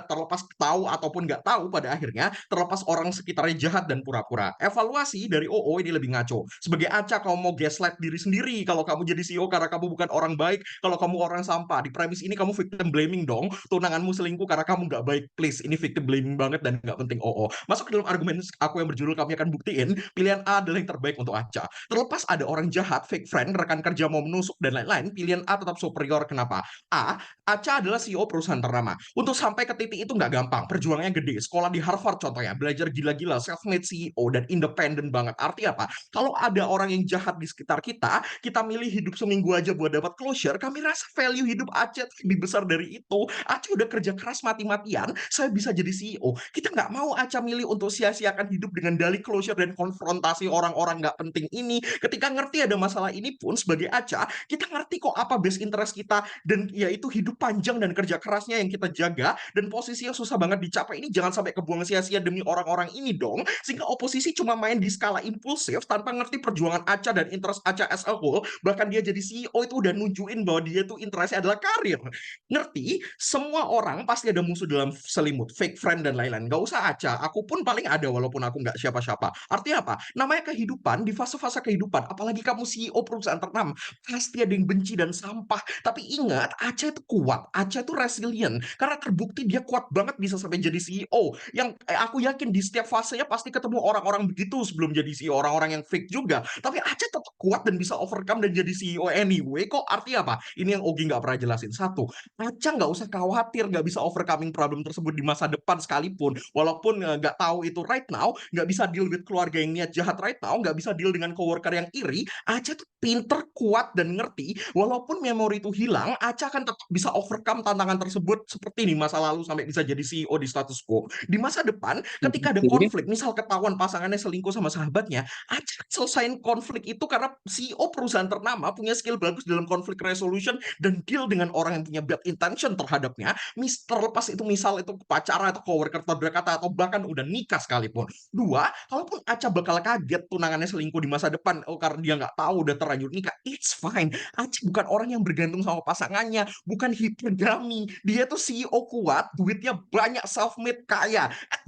terlepas tahu ataupun nggak tahu pada akhirnya, terlepas orang sekitarnya jahat dan pura-pura. Evaluasi dari OO ini lebih ngaco. Sebagai Aca, kamu mau gaslight diri sendiri kalau kamu jadi CEO karena kamu bukan orang baik, kalau kamu orang sampah. Di premis ini kamu victim blaming dong. Tunanganmu selingkuh karena kamu nggak baik. Please, ini victim blaming banget dan nggak penting OO. Masuk ke dalam argumen aku yang berjudul kami akan buktiin pilihan A adalah yang terbaik untuk Aca. Terlepas ada orang jahat, fake friend, rekan kerja mau menusuk dan lain-lain, pilihan A tetap superior. Kenapa? Aca adalah CEO perusahaan ternama. Untuk sampai ke titik itu nggak gampang. Perjuangannya gede. Sekolah di Harvard contohnya, belajar gila-gila, self-made CEO dan independen banget. Artinya apa? Kalau ada orang yang jahat di sekitar kita, kita milih hidup seminggu aja buat dapat closure, kami rasa value hidup Aca lebih besar dari itu. Aca udah kerja keras mati-matian, saya bisa jadi CEO. Kita nggak mau Aca milih untuk sia-siakan hidup dengan dalih closure dan konfrontasi orang-orang nggak penting ini. Ketika ngerti ada masalah ini pun sebagai Aca, kita ngerti kok apa best interest kita, dan yaitu hidup panjang dan kerja kerasnya yang kita jaga, dan posisi yang susah banget dicapai ini jangan sampai kebuang sia-sia demi orang-orang ini dong, sehingga oposisi cuma main di skala impulsif tanpa ngerti perjuangan Aca dan interest Aca as a whole. Bahkan dia jadi CEO itu udah nunjukin bahwa dia tuh interestnya adalah karir. Ngerti? Semua orang pasti ada musuh dalam selimut, fake friend dan lain-lain. Gak usah Aca, aku pun paling ada walaupun aku nggak siapa-siapa. Artinya apa? Namanya kehidupan, di fase-fase kehidupan, apalagi kamu CEO perusahaan ternama, pasti ada yang benci dan sampah. Tapi ingat, Aca itu kuat, Aca itu resilient, karena terbukti dia kuat banget bisa sampai jadi CEO. Yang aku yakin di setiap fasenya pasti ketemu orang-orang begitu sebelum jadi CEO, orang-orang yang fake juga. Tapi Aca tetap kuat dan bisa overcome dan jadi CEO anyway. Kok artinya apa? Ini yang Ogi nggak pernah jelasin. Satu, Aca nggak usah khawatir nggak bisa overcoming problem tersebut di masa depan sekalipun. Walaupun nggak tahu itu right now, nggak bisa deal with keluarga yang niat jahat right now, nggak bisa deal dengan coworker yang iri, Aca tuh pinter, kuat, dan ngerti. Walaupun memori itu hilang, Aca akan tetap bisa overcome tantangan tersebut seperti di masa lalu sampai bisa jadi CEO di status quo. Di masa depan, ketika ada konflik, misal ketahuan pasangannya selingkuh sama sahabatnya, Aca selesain konflik itu karena CEO perusahaan ternama punya skill bagus dalam konflik resolution dan deal dengan orang yang punya bad intention terhadapnya, terlepas itu misal itu pacaran atau coworker terdekat atau bahkan udah nikah sekalipun. Dua, kalaupun Aca bakal kaget tunangannya selingkuh di masa depan, oh karena dia nggak tahu udah terlanjur nikah, it's fine. Aca bukan orang yang bergantung sama pasangannya, bukan hipergami. Dia tuh CEO kuat, duitnya banyak, self-made, kaya. At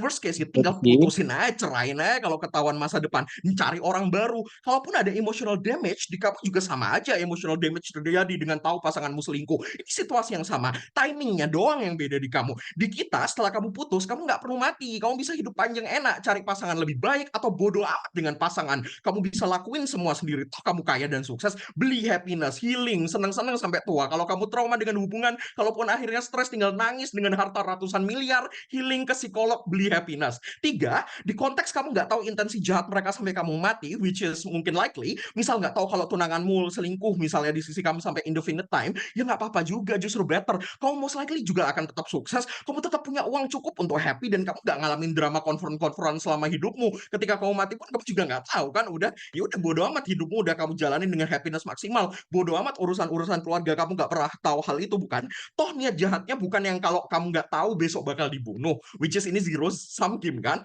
worst case, ya tinggal putusin aja, cerain aja kalau ketahuan masa depan, mencari orang baru. Kalaupun ada emotional damage, di kamu juga sama aja emotional damage terjadi dengan tahu pasanganmu selingkuh. Ini situasi yang sama, timingnya doang yang beda di kamu. Di kita, setelah kamu putus, kamu nggak perlu mati. Kamu bisa hidup panjang enak, cari pasangan lebih baik, atau bodoh amat dengan pasangan. Kamu bisa lakuin semua sendiri. Toh kamu kaya dan sukses, beli happiness, healing, senang-senang sampai tua. Kalau kamu trauma dengan hubungan, kalaupun akhirnya stres tinggal nangis dengan harta ratusan miliar, healing ke psikolog, beli happiness. Tiga, di konteks kamu nggak tahu intensi jahat mereka sampai kamu mati, which is mungkin likely, misal nggak tahu kalau tunanganmu selingkuh misalnya di sisi kamu sampai indefinite time, ya nggak apa-apa juga, justru better. Kamu most likely juga akan tetap sukses, kamu tetap punya uang cukup untuk happy, dan kamu nggak ngalamin drama konfront-konfront selama hidupmu. Ketika kamu mati pun kamu juga nggak tahu kan, udah ya udah bodo amat, hidupmu udah kamu jalanin dengan happiness maksimal. Bodo amat urusan-urusan keluarga, kamu nggak pernah tahu hal itu, bukan? Toh niat jahatnya bukan yang kalau kamu nggak tahu besok bakal dibunuh, which is ini zero sum game kan,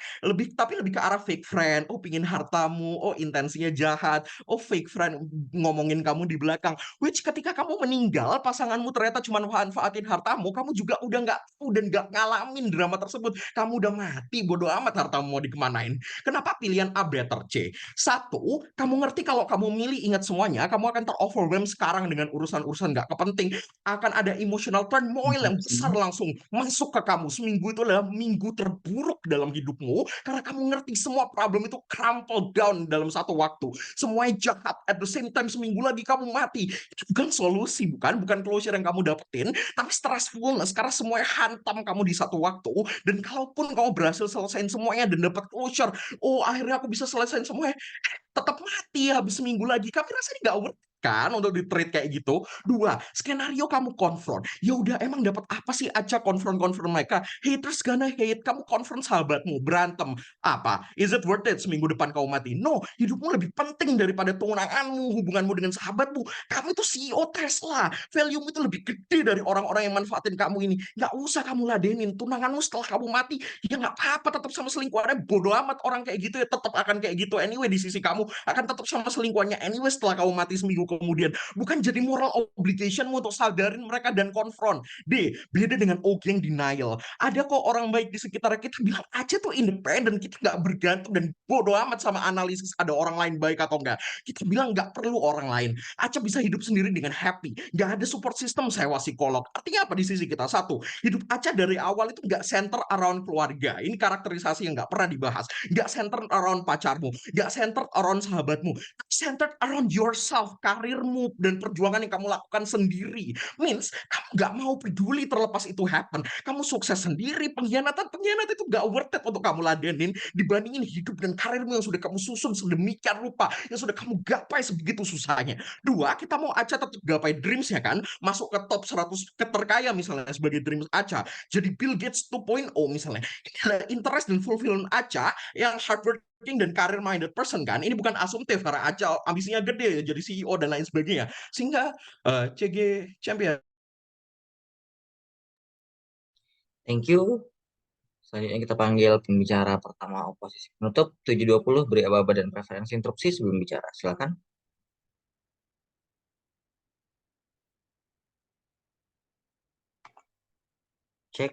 tapi lebih ke arah fake friend. Oh pingin hartamu, oh intensinya jahat, oh fake friend ngomongin kamu di belakang, which ketika kamu meninggal pasanganmu ternyata cuma manfaatin hartamu, kamu juga udah nggak tahu dan nggak ngalamin drama tersebut. Kamu udah mati, bodo amat hartamu mau dikemanain. Kenapa pilihan A better C? Satu, kamu ngerti kalau kamu milih ingat semuanya, kamu akan ter-overwhelm sekarang dengan urusan-urusan nggak kepenting. Akan ada emotional turmoil yang besar langsung masuk ke kamu. Seminggu itu adalah minggu terburuk dalam hidupmu, karena kamu ngerti semua problem itu crumple down dalam satu waktu. Semuanya jahat, at the same time seminggu lagi kamu mati. Itu bukan solusi, bukan closure yang kamu dapetin, tapi stressfulness karena semuanya hantam kamu di satu waktu. Dan kalaupun kamu berhasil selesaiin semuanya dan dapat closure, oh akhirnya aku bisa selesaiin semuanya, tetap mati habis seminggu lagi. Kami rasanya nggak worth kan untuk di-treat kayak gitu. Dua, skenario kamu konfront. Ya udah, emang dapat apa sih Aca konfront mereka? Haters gonna hate. Kamu konfront sahabatmu, berantem. Apa? Is it worth it seminggu depan kamu mati? No, hidupmu lebih penting daripada tunanganmu, hubunganmu dengan sahabatmu. Kamu itu CEO Tesla. Value-mu itu lebih gede dari orang-orang yang manfaatin kamu ini. Nggak usah kamu ladenin. Tunanganmu setelah kamu mati, ya nggak apa-apa, tetap sama selingkuhannya. Bodo amat, orang kayak gitu ya tetap akan kayak gitu anyway di sisi kamu. Akan tetap sama selingkuhannya anyway setelah kamu mati seminggu kemudian. Bukan jadi moral obligationmu untuk sadarin mereka dan konfront. D, beda dengan Ogi yang denial. Ada kok orang baik di sekitar kita bilang aja tuh independen, kita nggak bergantung dan bodo amat sama analisis ada orang lain baik atau enggak. Kita bilang nggak perlu orang lain. Aca bisa hidup sendiri dengan happy. Nggak ada support system sewa psikolog. Artinya apa di sisi kita? Satu, hidup Aca dari awal itu nggak center around keluarga. Ini karakterisasi yang nggak pernah dibahas. Nggak center around pacarmu. Nggak center around sahabatmu. Centered around yourself. Kamu karirmu dan perjuangan yang kamu lakukan sendiri. Means kamu nggak mau peduli terlepas itu happen. Kamu sukses sendiri, pengkhianatan itu nggak worth it untuk kamu ladenin dibandingin hidup dan karirmu yang sudah kamu susun sedemikian rupa, yang sudah kamu gapai sebegitu susahnya. Dua, kita mau Aca tetap gapai dreams ya kan, masuk ke top 100 keterkaya misalnya sebagai dreams Aca, jadi Bill Gates 2.0 misalnya. Ini adalah interest dan fulfillment Aca yang hardworking dan career minded person kan. Ini bukan asumtif karena Aca ambisinya gede jadi CEO dan lain sebagainya. Sehingga CG champion. Thank you. Selanjutnya kita panggil pembicara pertama oposisi penutup 720, beri aba-aba dan preferensi interupsi sebelum bicara. Silakan. Cek.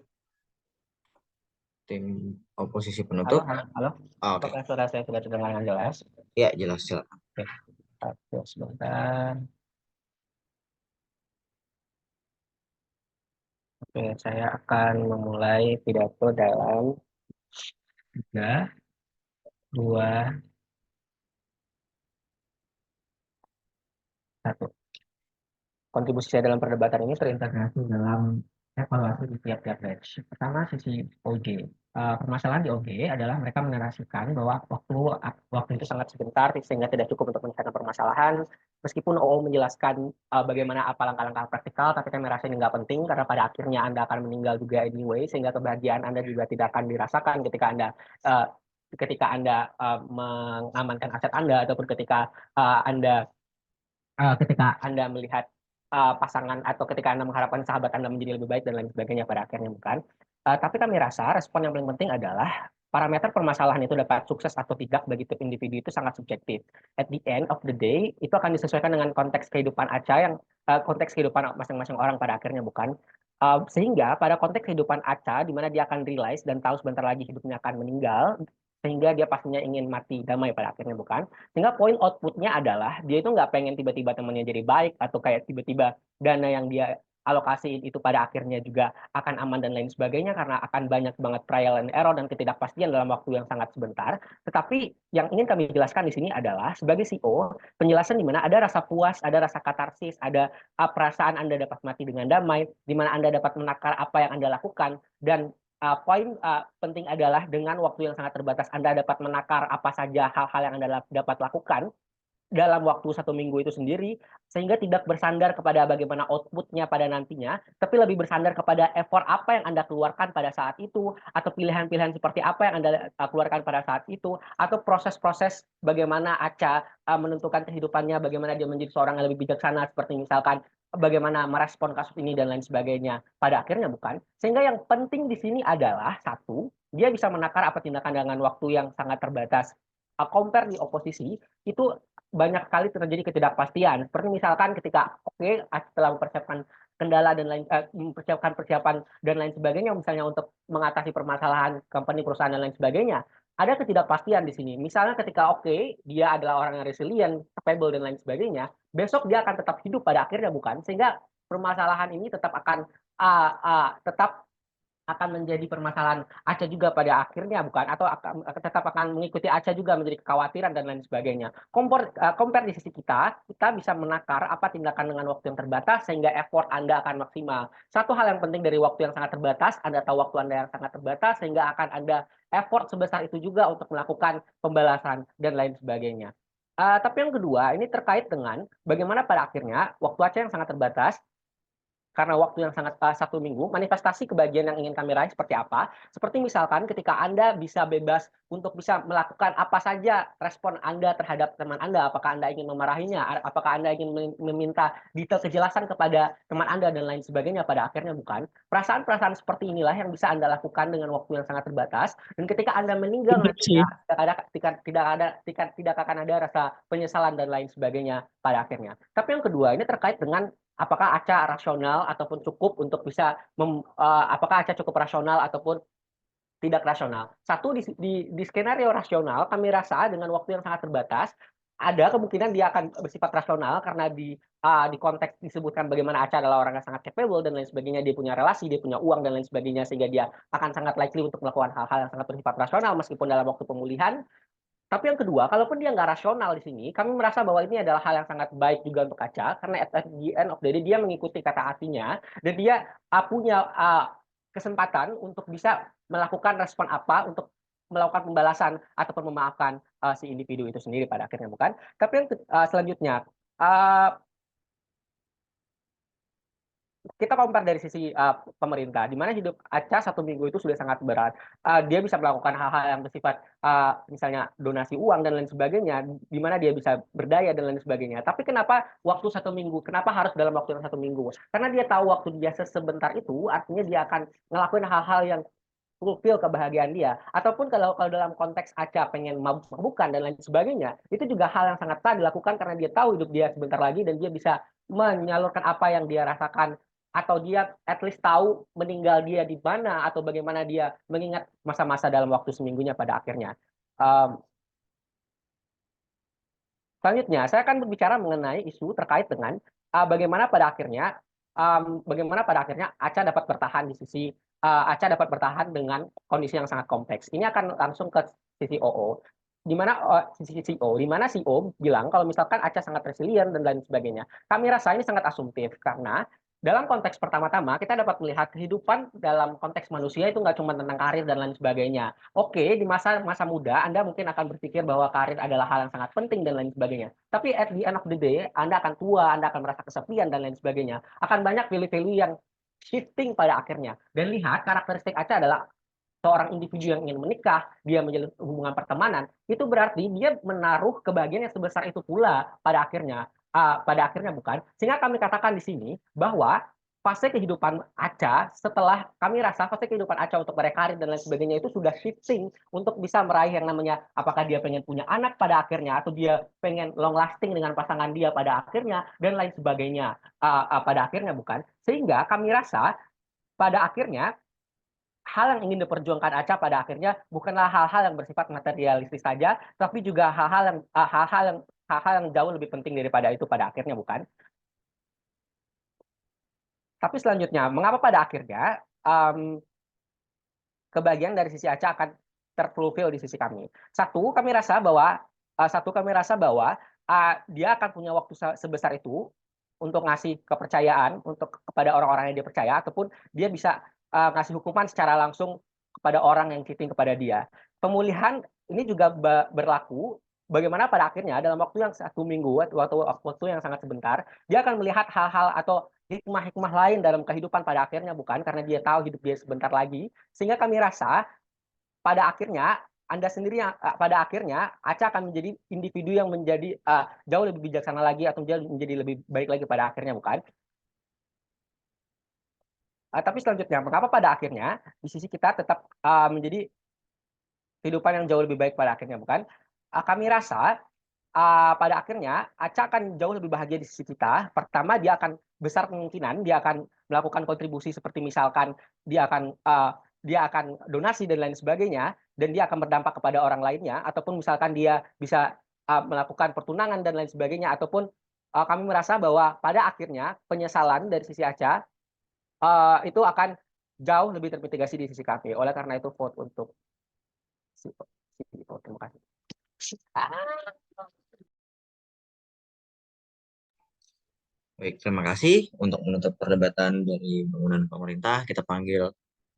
Tim oposisi penutup. Halo. Oke. Apakah suara saya sudah terdengar dengan jelas? Ya, jelas, silakan. Oke, sebentar. Oke, saya akan memulai pidato dalam 3, 2, 1. Kontribusi saya dalam perdebatan ini terintegrasi dalam evaluasi di tiap-tiap batch. Pertama, sisi OG. Permasalahan di OG adalah mereka menarasikan bahwa waktu itu sangat sebentar sehingga tidak cukup untuk menyelesaikan permasalahan. Meskipun OO menjelaskan bagaimana apa langkah-langkah praktikal, tapi kami merasa ini nggak penting karena pada akhirnya Anda akan meninggal juga anyway, sehingga kebahagiaan Anda juga tidak akan dirasakan ketika Anda mengamankan aset Anda ataupun ketika Anda melihat pasangan atau ketika Anda mengharapkan sahabat Anda menjadi lebih baik dan lain sebagainya, pada akhirnya bukan. Tapi kami rasa respon yang paling penting adalah parameter permasalahan itu dapat sukses atau tidak bagi tiap individu itu sangat subjektif. At the end of the day, itu akan disesuaikan dengan konteks kehidupan Aca konteks kehidupan masing-masing orang pada akhirnya bukan. Sehingga pada konteks kehidupan Aca, di mana dia akan realize dan tahu sebentar lagi hidupnya akan meninggal, sehingga dia pastinya ingin mati damai pada akhirnya bukan. Sehingga poin outputnya adalah dia itu nggak pengen tiba-tiba temannya jadi baik atau kayak tiba-tiba dana yang dia alokasiin itu pada akhirnya juga akan aman dan lain sebagainya karena akan banyak banget trial and error dan ketidakpastian dalam waktu yang sangat sebentar. Tetapi yang ingin kami jelaskan di sini adalah sebagai CEO, penjelasan di mana ada rasa puas, ada rasa katarsis, ada perasaan Anda dapat mati dengan damai, di mana Anda dapat menakar apa yang Anda lakukan, dan poin penting adalah dengan waktu yang sangat terbatas Anda dapat menakar apa saja hal-hal yang Anda dapat lakukan dalam waktu 1 minggu itu sendiri, sehingga tidak bersandar kepada bagaimana outputnya pada nantinya, tapi lebih bersandar kepada effort apa yang Anda keluarkan pada saat itu, atau pilihan-pilihan seperti apa yang Anda keluarkan pada saat itu, atau proses-proses bagaimana Aca menentukan kehidupannya, bagaimana dia menjadi seorang yang lebih bijaksana, seperti misalkan bagaimana merespon kasus ini dan lain sebagainya. Pada akhirnya bukan. Sehingga yang penting di sini adalah satu, dia bisa menakar apa tindakan dengan waktu yang sangat terbatas. Compare di oposisi itu banyak kali terjadi ketidakpastian. Seperti misalkan ketika setelah mempersiapkan kendala dan lain mempersiapkan persiapan dan lain sebagainya, misalnya untuk mengatasi permasalahan company, perusahaan dan lain sebagainya, ada ketidakpastian di sini. Misalnya ketika dia adalah orang yang resilient, capable dan lain sebagainya, besok dia akan tetap hidup pada akhirnya bukan, sehingga permasalahan ini tetap akan menjadi permasalahan Aca juga pada akhirnya bukan, atau tetap akan mengikuti Aca juga menjadi kekhawatiran dan lain sebagainya. Compare di sisi kita bisa menakar apa tindakan dengan waktu yang terbatas sehingga effort Anda akan maksimal. Satu hal yang penting dari waktu yang sangat terbatas, Anda tahu waktu Anda yang sangat terbatas sehingga akan Anda effort sebesar itu juga untuk melakukan pembalasan dan lain sebagainya. Tapi yang kedua, ini terkait dengan bagaimana pada akhirnya waktu Aca yang sangat terbatas, karena waktu yang sangat 1 minggu, manifestasi kebahagiaan yang ingin kami raih seperti apa? Seperti misalkan ketika Anda bisa bebas untuk bisa melakukan apa saja respon Anda terhadap teman Anda, apakah Anda ingin memarahinya, apakah Anda ingin meminta detail kejelasan kepada teman Anda dan lain sebagainya, pada akhirnya bukan. Perasaan-perasaan seperti inilah yang bisa Anda lakukan dengan waktu yang sangat terbatas, dan ketika Anda meninggal nantinya, tidak akan ada rasa penyesalan dan lain sebagainya pada akhirnya. Tapi yang kedua, ini terkait dengan apakah Aca rasional ataupun cukup untuk bisa apakah Aca cukup rasional ataupun tidak rasional. Satu, di skenario rasional kami rasa dengan waktu yang sangat terbatas ada kemungkinan dia akan bersifat rasional karena di konteks disebutkan bagaimana Aca adalah orang yang sangat capable dan lain sebagainya, dia punya relasi, dia punya uang dan lain sebagainya, sehingga dia akan sangat likely untuk melakukan hal-hal yang sangat bersifat rasional meskipun dalam waktu pemulihan. Tapi yang kedua, kalaupun dia nggak rasional di sini, kami merasa bahwa ini adalah hal yang sangat baik juga untuk Aca, karena at the end of the day dia mengikuti kata hatinya, dan dia punya kesempatan untuk bisa melakukan respon apa untuk melakukan pembalasan ataupun memaafkan si individu itu sendiri pada akhirnya, bukan? Tapi yang selanjutnya, kita compare dari sisi pemerintah, di mana hidup Aca 1 minggu itu sudah sangat berat. Dia bisa melakukan hal-hal yang bersifat misalnya donasi uang dan lain sebagainya, di mana dia bisa berdaya dan lain sebagainya. Tapi kenapa waktu 1 minggu? Kenapa harus dalam waktu yang 1 minggu? Karena dia tahu waktu dia sebentar itu, artinya dia akan ngelakuin hal-hal yang fulfill kebahagiaan dia. Ataupun kalau dalam konteks Aca pengen mabuk-mabukan dan lain sebagainya, itu juga hal yang sangat sah dilakukan karena dia tahu hidup dia sebentar lagi dan dia bisa menyalurkan apa yang dia rasakan, atau dia at least tahu meninggal dia di mana atau bagaimana dia mengingat masa-masa dalam waktu seminggunya pada akhirnya. Selanjutnya, saya akan berbicara mengenai isu terkait dengan bagaimana pada akhirnya Aca dapat bertahan di sisi Aca dapat bertahan dengan kondisi yang sangat kompleks. Ini akan langsung ke sisi OO, di mana sisi CEO, di mana CEO bilang kalau misalkan Aca sangat resilient dan lain sebagainya. Kami rasa ini sangat asumtif karena dalam konteks pertama-tama kita dapat melihat kehidupan dalam konteks manusia itu nggak cuma tentang karir dan lain sebagainya. Oke, di masa muda Anda mungkin akan berpikir bahwa karir adalah hal yang sangat penting dan lain sebagainya. Tapi at the end of the day, Anda akan tua, Anda akan merasa kesepian dan lain sebagainya. Akan banyak value-value yang shifting pada akhirnya. Dan lihat karakteristik Aca adalah seorang individu yang ingin menikah, dia menjalin hubungan pertemanan, itu berarti dia menaruh kebahagiaan yang sebesar itu pula pada akhirnya. Bukan, sehingga kami katakan di sini bahwa fase kehidupan Aca setelah kami rasa fase kehidupan Aca untuk berkarir dan lain sebagainya itu sudah shifting untuk bisa meraih yang namanya apakah dia pengen punya anak pada akhirnya atau dia pengen long lasting dengan pasangan dia pada akhirnya dan lain sebagainya pada akhirnya, bukan, sehingga kami rasa pada akhirnya hal yang ingin diperjuangkan Aca pada akhirnya bukanlah hal-hal yang bersifat materialistis saja, tapi juga hal-hal yang jauh lebih penting daripada itu pada akhirnya, bukan? Tapi selanjutnya, mengapa pada akhirnya kebahagiaan dari sisi Aca akan terfulfill di sisi kami? Satu, kami rasa bahwa dia akan punya waktu sebesar itu untuk ngasih kepercayaan kepada orang-orang yang dia percaya, ataupun dia bisa ngasih hukuman secara langsung kepada orang yang cheating kepada dia. Pemulihan ini juga berlaku bagaimana pada akhirnya dalam waktu yang 1 minggu, waktu yang sangat sebentar, dia akan melihat hal-hal atau hikmah-hikmah lain dalam kehidupan pada akhirnya, bukan, karena dia tahu hidup dia sebentar lagi. Sehingga kami rasa pada akhirnya Anda sendiri pada akhirnya Aca akan menjadi individu yang menjadi jauh lebih bijaksana lagi atau menjadi lebih baik lagi pada akhirnya, bukan? Tapi selanjutnya, mengapa pada akhirnya di sisi kita tetap menjadi kehidupan yang jauh lebih baik pada akhirnya, bukan? Kami rasa pada akhirnya Aca akan jauh lebih bahagia di sisi kita. Pertama, dia akan besar kemungkinan dia akan melakukan kontribusi seperti misalkan dia akan donasi dan lain sebagainya, dan dia akan berdampak kepada orang lainnya, ataupun misalkan dia bisa melakukan pertunangan dan lain sebagainya, ataupun kami merasa bahwa pada akhirnya penyesalan dari sisi Aca itu akan jauh lebih termitigasi di sisi kami. Oleh karena itu vote untuk CEO. Terima kasih. Baik, terima kasih. Untuk menutup perdebatan dari bangunan pemerintah, kita panggil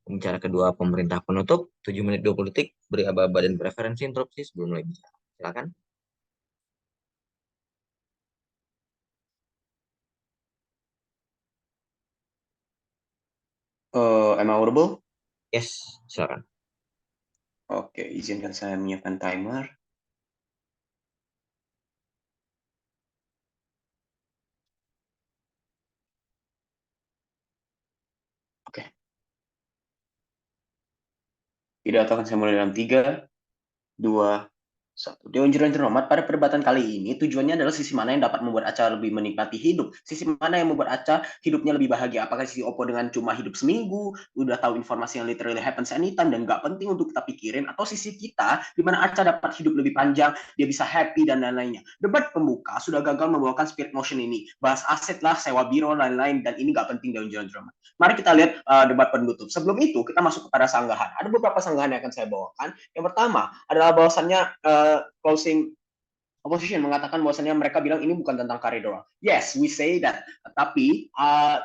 pembicara kedua pemerintah penutup, 7 menit 20 detik, beri aba-aba dan preferensi interupsi sebelum mulai bicara. Silakan. Am I audible? Yes, silakan. Oke, izinkan saya menyiapkan timer. Oke. Pidato akan saya mulai dalam 3, 2, 1. Dewan Juri yang terhormat, pada perdebatan kali ini tujuannya adalah sisi mana yang dapat membuat Aca lebih menikmati hidup, sisi mana yang membuat Aca hidupnya lebih bahagia. Apakah sisi Oppo dengan cuma hidup seminggu, udah tahu informasi yang literally happens anytime dan nggak penting untuk kita pikirin, atau sisi kita di mana Aca dapat hidup lebih panjang, dia bisa happy dan lain-lainnya. Debat pembuka sudah gagal membawakan spirit motion ini, bahas aset lah, sewa biro, lain-lain, dan ini nggak penting Dewan Juri yang terhormat. Mari kita lihat debat penutup. Sebelum itu kita masuk kepada sanggahan. Ada beberapa sanggahan yang akan saya bawakan. Yang pertama adalah bahwasannya closing opposition mengatakan bahwasannya mereka bilang ini bukan tentang karir doang. Yes, we say that. Tapi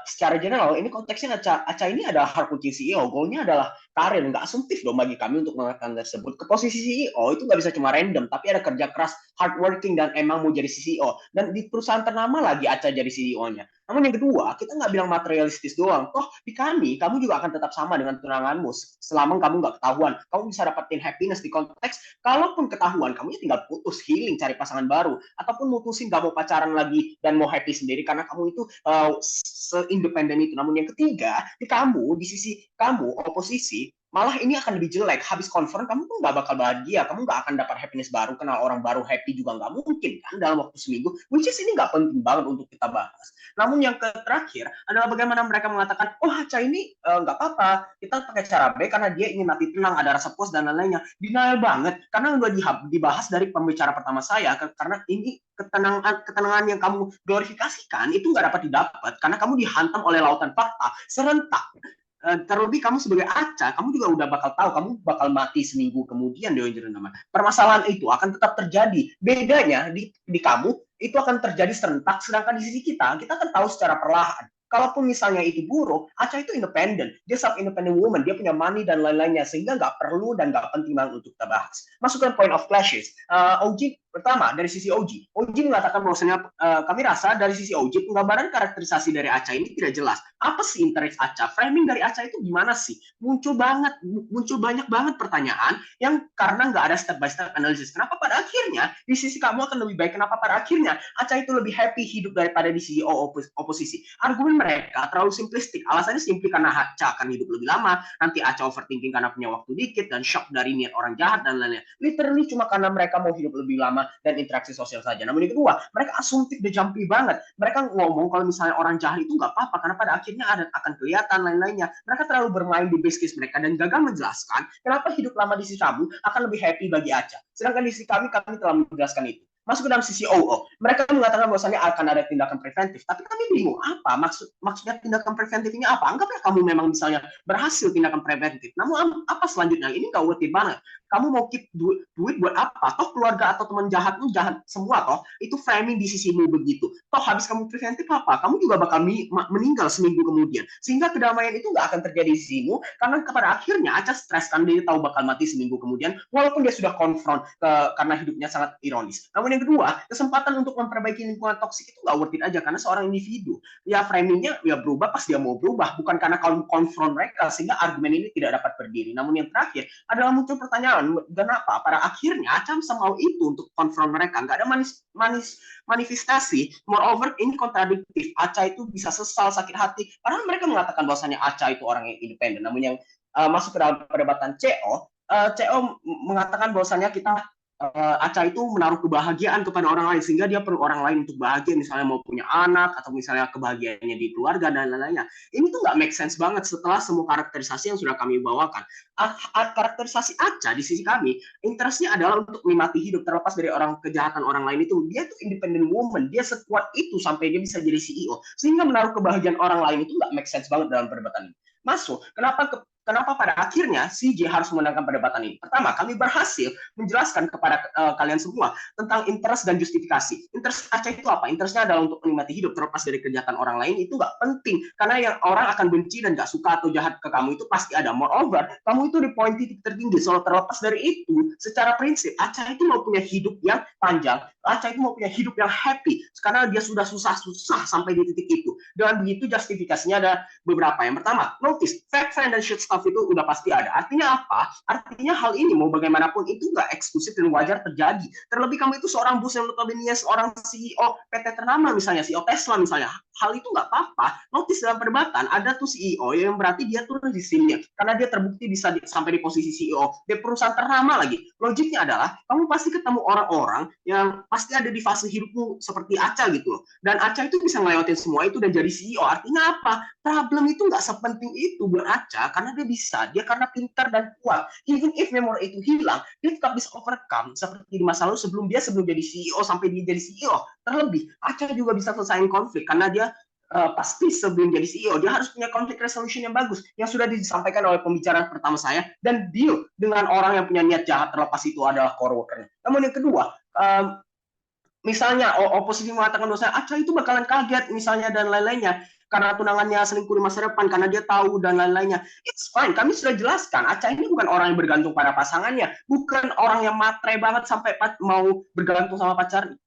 secara general ini konteksnya Aca ini adalah hard working CEO. Goalnya adalah karir. Nggak asumtif dong bagi kami untuk mengatakan tersebut. Ke posisi CEO itu nggak bisa cuma random, tapi ada kerja keras, hard working, dan emang mau jadi CEO. Dan di perusahaan ternama lagi Aca jadi CEO-nya. Namun yang kedua, kita nggak bilang materialistis doang. Toh di kami, kamu juga akan tetap sama dengan tunanganmu. Selama kamu nggak ketahuan, kamu bisa dapetin happiness di konteks, kalaupun ketahuan, kamu tinggal putus, healing, cari pasangan baru. Ataupun mutusin gak mau pacaran lagi dan mau happy sendiri karena kamu itu se-independen itu. Namun yang ketiga, di sisi kamu, oposisi, malah ini akan lebih jelek. Habis konfront, kamu tuh nggak bakal bahagia. Kamu nggak akan dapat happiness baru, kenal orang baru, happy juga nggak mungkin kan dalam waktu seminggu. Which is ini nggak penting banget untuk kita bahas. Namun yang terakhir adalah bagaimana mereka mengatakan, oh Aca ini nggak apa-apa, kita pakai cara B karena dia ingin mati tenang, ada rasa puas dan lain-lainnya. Denial banget, karena udah dibahas dari pembicara pertama saya, karena ini ketenangan yang kamu glorifikasikan itu nggak dapat didapat karena kamu dihantam oleh lautan fakta serentak. Terlebih kamu sebagai Aca, kamu juga udah bakal tahu kamu bakal mati seminggu kemudian Dewan Jerundama. Permasalahan itu akan tetap terjadi. Bedanya di kamu itu akan terjadi serentak, sedangkan di sisi kita akan tahu secara perlahan. Kalaupun misalnya itu buruk, Aca itu independen, dia self-independent woman, dia punya money dan lain-lainnya, sehingga nggak perlu dan nggak penting banget untuk kita bahas. Masuk ke point of clashes. OG pertama dari sisi OG mengatakan bahwasanya kami rasa dari sisi OG penggambaran karakterisasi dari Aca ini tidak jelas. Apa sih interest Aca? Framing dari Aca itu gimana sih? Muncul banyak banget pertanyaan yang karena nggak ada step by step analysis. Kenapa pada akhirnya di sisi kamu akan lebih baik? Kenapa pada akhirnya Aca itu lebih happy hidup daripada di sisi oposisi? Argumen mereka terlalu simplistik. Alasannya simpel karena Aca akan hidup lebih lama, nanti Aca overthinking karena punya waktu dikit dan shock dari niat orang jahat dan lain-lain. Literally cuma karena mereka mau hidup lebih lama dan interaksi sosial saja. Namun yang kedua, mereka asumtif dan jumpy banget. Mereka ngomong kalau misalnya orang jahat itu nggak apa-apa karena pada akhirnya akan kelihatan lain-lainnya. Mereka terlalu bermain di base case mereka dan gagal menjelaskan kenapa hidup lama di sisi kamu akan lebih happy bagi Aca. Sedangkan di sisi kami telah menjelaskan itu. Masuk ke dalam sisi OO, mereka mengatakan bahwasannya akan ada tindakan preventif, tapi kami bingung apa maksudnya tindakan preventif ini apa? Anggaplah kamu memang misalnya berhasil tindakan preventif, namun apa selanjutnya? Ini nggak worth it banget. Kamu mau keep duit buat apa? Toh keluarga atau teman jahatmu jahat semua toh. Itu framing di sisimu begitu. Toh habis kamu preventif apa? Kamu juga bakal meninggal seminggu kemudian. Sehingga kedamaian itu nggak akan terjadi di sisimu karena pada akhirnya Aca stres kan dia tahu bakal mati seminggu kemudian walaupun dia sudah konfront karena hidupnya sangat ironis. Namun yang kedua, kesempatan untuk memperbaiki lingkungan toksik itu nggak worth it aja karena seorang individu ya framingnya ya berubah pas dia mau berubah, bukan karena kamu konfront mereka sehingga argumen ini tidak dapat berdiri. Namun yang terakhir adalah muncul pertanyaan, kenapa pada akhirnya Aca bisa mau itu untuk konfront mereka? Nggak ada manifestasi. Moreover, ini kontradiktif. Aca itu bisa sesal, sakit hati. Padahal mereka mengatakan bahwasanya Aca itu orang yang independen. Namun yang masuk ke dalam perdebatan CO mengatakan bahwasanya Aca itu menaruh kebahagiaan kepada orang lain sehingga dia perlu orang lain untuk bahagia, misalnya mau punya anak atau misalnya kebahagiaannya di keluarga dan lain-lainnya. Ini tuh nggak make sense banget setelah semua karakterisasi yang sudah kami bawakan. Karakterisasi Aca di sisi kami, interestnya adalah untuk menikmati hidup terlepas dari kejahatan orang lain itu. Dia tuh independent woman, dia sekuat itu sampai dia bisa jadi CEO. Sehingga menaruh kebahagiaan orang lain itu nggak make sense banget dalam perdebatan ini. Masuk, kenapa pada akhirnya CJ harus memenangkan perdebatan ini? Pertama, kami berhasil menjelaskan kepada kalian semua tentang interest dan justifikasi. Interest Aca itu apa? Interestnya adalah untuk menikmati hidup terlepas dari kejahatan orang lain. Itu nggak penting karena yang orang akan benci dan nggak suka atau jahat ke kamu itu pasti ada. Moreover, kamu itu di poin titik tertinggi. Soal terlepas dari itu, secara prinsip Aca itu mau punya hidup yang panjang. Aca itu mau punya hidup yang happy karena dia sudah susah-susah sampai di titik itu. Dengan begitu justifikasinya ada beberapa. Yang pertama, notice fact, find, dan shit stuff itu udah pasti ada. Artinya apa? Artinya hal ini mau bagaimanapun itu nggak eksklusif dan wajar terjadi. Terlebih kamu itu seorang bos yang notabene seorang CEO PT ternama misalnya, CEO Tesla misalnya. Hal itu nggak apa-apa. Notice dalam perdebatan ada tuh CEO yang berarti dia tuh di sini karena dia terbukti bisa sampai di posisi CEO di perusahaan ternama lagi. Logiknya adalah kamu pasti ketemu orang-orang yang pasti ada di fase hidupmu seperti Aca gitu loh. Dan Aca itu bisa ngelewatin semua itu dan jadi CEO. Artinya apa? Problem itu nggak sepenting itu buat Aca karena dia bisa, dia karena pintar dan kuat. Even if memori itu hilang, dia tetap bisa overcome seperti di masa lalu sebelum jadi CEO sampai dia jadi CEO. Terlebih, Aca juga bisa selesaiin konflik karena dia pasti sebelum jadi CEO dia harus punya conflict resolution yang bagus yang sudah disampaikan oleh pembicara pertama saya, dan deal dengan orang yang punya niat jahat terlepas itu adalah core workernya. Namun yang kedua, misalnya oposisi mengatakan bahwa Aca itu bakalan kaget misalnya dan lain-lainnya karena tunangannya selingkuh di masa depan karena dia tahu dan lain-lainnya. It's fine, kami sudah jelaskan Aca ini bukan orang yang bergantung pada pasangannya, bukan orang yang matre banget sampai mau bergantung sama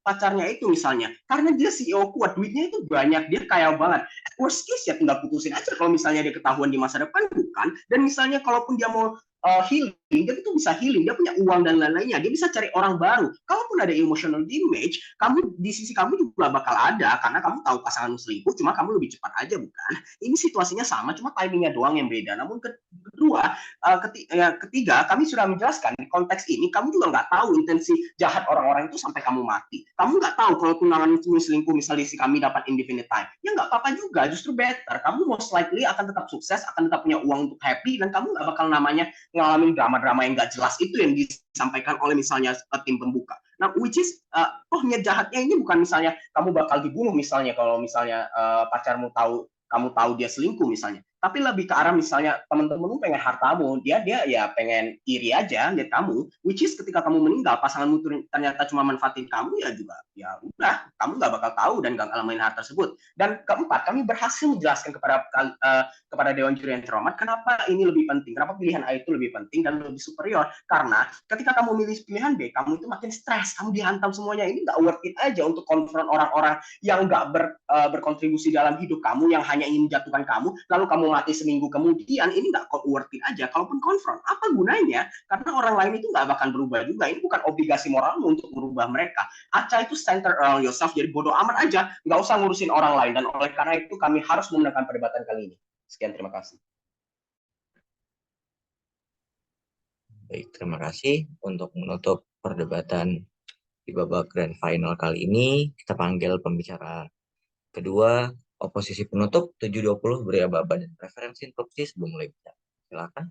pacarnya itu misalnya, karena dia CEO kuat, duitnya itu banyak, dia kaya banget. Worst case ya tinggal putusin aja kalau misalnya dia ketahuan di masa depan, bukan? Dan misalnya kalaupun dia mau healing, dia itu bisa healing, dia punya uang dan lain-lainnya, dia bisa cari orang baru. Kalaupun ada emotional damage, kamu di sisi kamu juga bakal ada karena kamu tahu pasanganmu selingkuh, cuma kamu lebih cepat aja, bukan? Ini situasinya sama, cuma timingnya doang yang beda. Namun kedua, ketiga, kami sudah menjelaskan di konteks ini, kamu juga nggak tahu intensi jahat orang-orang itu sampai kamu mati. Kamu nggak tahu kalau tunanganmu selingkuh, misalnya si kami dapat indefinite time, ya nggak apa-apa juga, justru better. Kamu most likely akan tetap sukses, akan tetap punya uang untuk happy, dan kamu nggak bakal namanya ngalamin drama-drama yang nggak jelas itu yang disampaikan oleh misalnya tim pembuka. Nah, which is niat jahatnya ini bukan misalnya kamu bakal dibunuh misalnya kalau misalnya pacarmu kamu tahu dia selingkuh misalnya, tapi lebih ke arah misalnya teman-temanmu pengen hartamu, dia ya pengen iri aja lihat kamu, which is ketika kamu meninggal pasanganmu ternyata cuma manfaatin kamu, ya juga ya udah, kamu nggak bakal tahu dan nggak ngalamin hal tersebut. Dan keempat, kami berhasil menjelaskan kepada Dewan Juri yang terhormat kenapa ini lebih penting, kenapa pilihan A itu lebih penting dan lebih superior, karena ketika kamu milih pilihan B, kamu itu makin stres, kamu dihantam semuanya, ini nggak worth it aja untuk konfront orang-orang yang nggak berkontribusi dalam hidup kamu, yang hanya ingin menjatuhkan kamu, lalu kamu mati seminggu kemudian, ini nggak worth it aja. Kalaupun konfront, apa gunanya? Karena orang lain itu nggak bakal berubah juga, ini bukan obligasi moralmu untuk merubah mereka. Aca itu center around yourself, jadi bodoh amat aja, nggak usah ngurusin orang lain, dan oleh karena itu kami harus memenangkan perdebatan kali ini. Sekian, terima kasih. Baik, terima kasih. Untuk menutup perdebatan di babak grand final kali ini, kita panggil pembicara kedua, oposisi penutup 720, beri aba-aba dan preferensi interupsi sebelum mulai bicara. Silakan.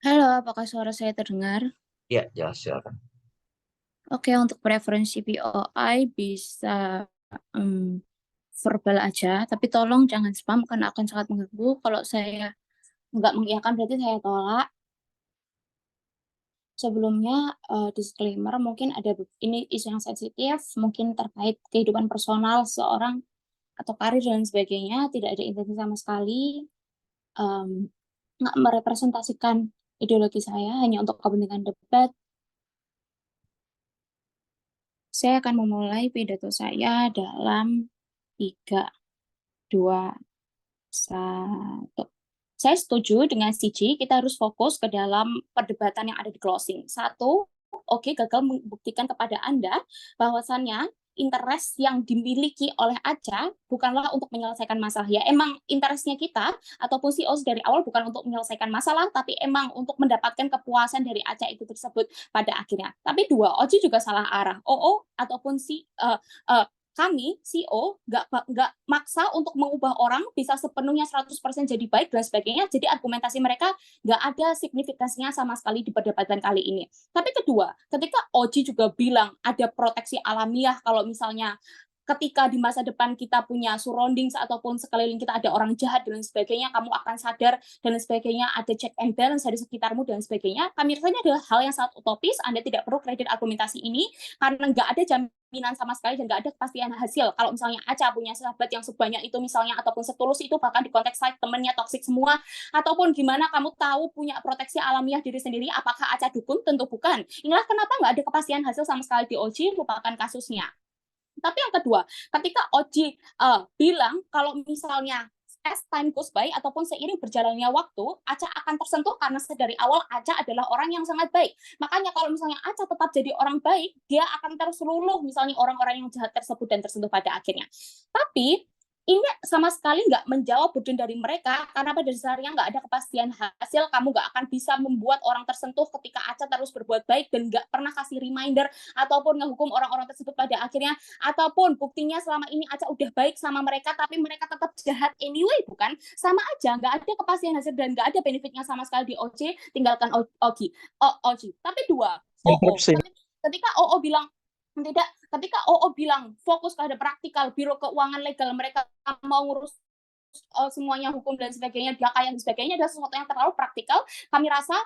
Halo, apakah suara saya terdengar? Ya, jelas, silakan. Oke, untuk preferensi POI bisa verbal aja, tapi tolong jangan spam karena akan sangat mengganggu. Kalau saya nggak mengiyakan berarti saya tolak. Sebelumnya disclaimer, mungkin ada ini isu yang sensitif, mungkin terkait kehidupan personal seorang atau karir dan sebagainya, tidak ada intensi sama sekali, nggak merepresentasikan ideologi saya, hanya untuk kepentingan debat. Saya akan memulai pidato saya dalam 3, 2, 1. Saya setuju dengan CG, kita harus fokus ke dalam perdebatan yang ada di closing. 1, oke, gagal membuktikan kepada Anda bahwasannya interest yang dimiliki oleh Aca bukanlah untuk menyelesaikan masalah. Ya, emang interestnya kita ataupun CEO dari awal bukan untuk menyelesaikan masalah, tapi emang untuk mendapatkan kepuasan dari Aca itu tersebut pada akhirnya. Tapi 2, Oji juga salah arah. OO ataupun kami, CEO, nggak maksa untuk mengubah orang bisa sepenuhnya 100% jadi baik dan sebagainya, jadi argumentasi mereka nggak ada signifikansinya sama sekali di perdebatan kali ini. Tapi kedua, ketika Oji juga bilang ada proteksi alamiah kalau misalnya ketika di masa depan kita punya surroundings ataupun sekeliling kita ada orang jahat dan sebagainya, kamu akan sadar dan sebagainya, ada check and balance dari sekitarmu dan sebagainya. Kami rasanya adalah hal yang sangat utopis. Anda tidak perlu kredit argumentasi ini karena nggak ada jaminan sama sekali dan nggak ada kepastian hasil. Kalau misalnya Aca punya sahabat yang sebanyak itu misalnya ataupun setulus itu, bahkan di konteks side temennya toksik semua, ataupun gimana kamu tahu punya proteksi alamiah diri sendiri, apakah Aca dukun? Tentu bukan. Inilah kenapa nggak ada kepastian hasil sama sekali di Oji, lupakan kasusnya. Tapi yang kedua, ketika Oji bilang kalau misalnya as time goes by ataupun seiring berjalannya waktu, Aca akan tersentuh karena dari awal Aca adalah orang yang sangat baik. Makanya kalau misalnya Aca tetap jadi orang baik, dia akan terus luluh misalnya orang-orang yang jahat tersebut dan tersentuh pada akhirnya. Tapi ini sama sekali nggak menjawab burden dari mereka, karena pada dasarnya nggak ada kepastian hasil, kamu nggak akan bisa membuat orang tersentuh ketika Aca terus berbuat baik dan nggak pernah kasih reminder ataupun ngehukum orang-orang tersebut pada akhirnya, ataupun buktinya selama ini Aca udah baik sama mereka tapi mereka tetap jahat anyway, bukan? Sama aja, nggak ada kepastian hasil dan nggak ada benefitnya sama sekali di OC, tinggalkan Oji. Tapi 2, ketika OO bilang tidak, ketika OO bilang fokus pada praktikal, biro keuangan legal mereka mau ngurus semuanya hukum dan sebagainya, dia kaya dan sebagainya, adalah sesuatu yang terlalu praktikal. Kami rasa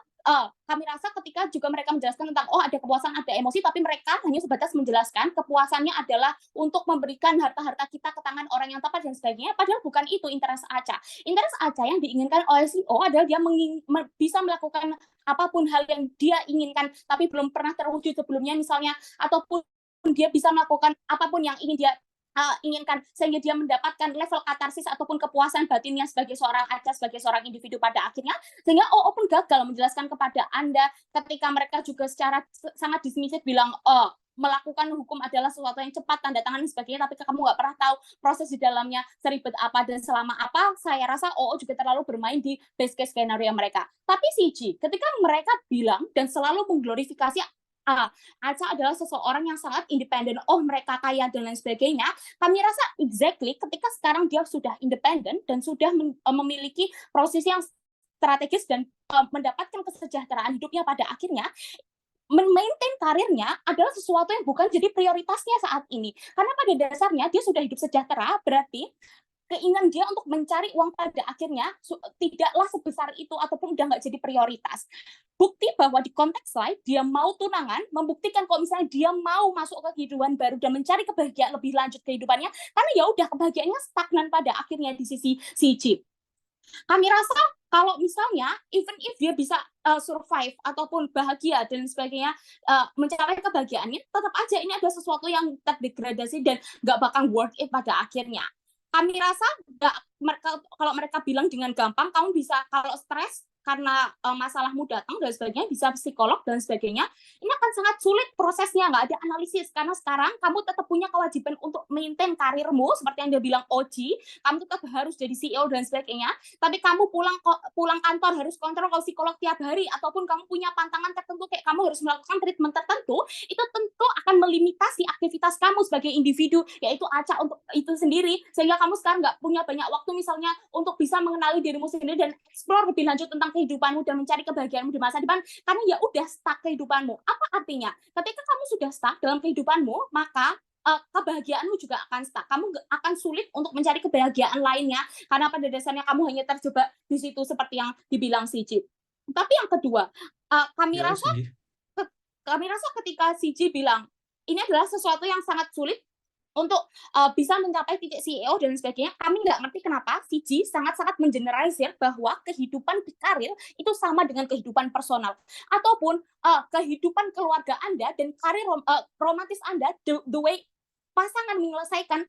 ketika juga mereka menjelaskan tentang ada kepuasan, ada emosi, tapi mereka hanya sebatas menjelaskan kepuasannya adalah untuk memberikan harta-harta kita ke tangan orang yang tepat dan sebagainya, padahal bukan itu interest Aca. Interest Aca yang diinginkan oleh CEO adalah dia bisa melakukan apapun hal yang dia inginkan tapi belum pernah terwujud sebelumnya misalnya, ataupun dia bisa melakukan apapun yang ingin dia inginkan, sehingga dia mendapatkan level katarsis ataupun kepuasan batinnya sebagai seorang Aca, sebagai seorang individu pada akhirnya, sehingga OO pun gagal menjelaskan kepada Anda ketika mereka juga secara sangat dismisif bilang melakukan hukum adalah sesuatu yang cepat, tanda tangan dan sebagainya, tapi kamu nggak pernah tahu proses di dalamnya seribet apa dan selama apa. Saya rasa OO juga terlalu bermain di best case skenario mereka. Tapi CG, ketika mereka bilang dan selalu mengglorifikasi Aca adalah seseorang yang sangat independen, mereka kaya dan lain sebagainya, kami rasa exactly ketika sekarang dia sudah independen dan sudah memiliki posisi yang strategis dan mendapatkan kesejahteraan hidupnya pada akhirnya, maintain karirnya adalah sesuatu yang bukan jadi prioritasnya saat ini. Karena pada dasarnya dia sudah hidup sejahtera, berarti keinginan dia untuk mencari uang pada akhirnya tidaklah sebesar itu ataupun udah nggak jadi prioritas. Bukti bahwa di konteks lain dia mau tunangan, membuktikan kalau misalnya dia mau masuk ke kehidupan baru dan mencari kebahagiaan lebih lanjut kehidupannya, karena ya udah kebahagiaannya stagnan pada akhirnya di sisi CG. Kami rasa kalau misalnya even if dia bisa survive ataupun bahagia dan sebagainya, mencapai kebahagiaannya, tetap aja ini ada sesuatu yang terdegradasi dan nggak bakal worth it pada akhirnya. Kami rasa kalau mereka bilang dengan gampang, kamu bisa kalau stres karena masalahmu datang dan sebagainya, bisa psikolog dan sebagainya, ini akan sangat sulit prosesnya, nggak ada analisis, karena sekarang kamu tetap punya kewajiban untuk maintain karirmu, seperti yang dia bilang Oji, kamu tetap harus jadi CEO dan sebagainya, tapi kamu pulang kantor harus kontrol ke psikolog tiap hari, ataupun kamu punya pantangan tertentu, kayak kamu harus melakukan treatment tertentu, itu tentu akan melimitasi aktivitas kamu sebagai individu, yaitu Aca untuk itu sendiri, sehingga kamu sekarang nggak punya banyak waktu misalnya untuk bisa mengenali dirimu sendiri dan explore lebih lanjut tentang kehidupanmu dan mencari kebahagiaanmu di masa depan, karena ya udah stuck kehidupanmu. Apa artinya? Ketika kamu sudah stuck dalam kehidupanmu, maka kebahagiaanmu juga akan stuck. Kamu akan sulit untuk mencari kebahagiaan lainnya, karena pada dasarnya kamu hanya terjebak di situ seperti yang dibilang CG. Tapi yang kedua, kami rasa ketika CG bilang ini adalah sesuatu yang sangat sulit untuk bisa mencapai titik CEO dan sebagainya, kami nggak ngerti kenapa CG sangat-sangat mengeneralisir bahwa kehidupan karir itu sama dengan kehidupan personal, ataupun kehidupan keluarga Anda dan karir romantis Anda, the way pasangan menyelesaikan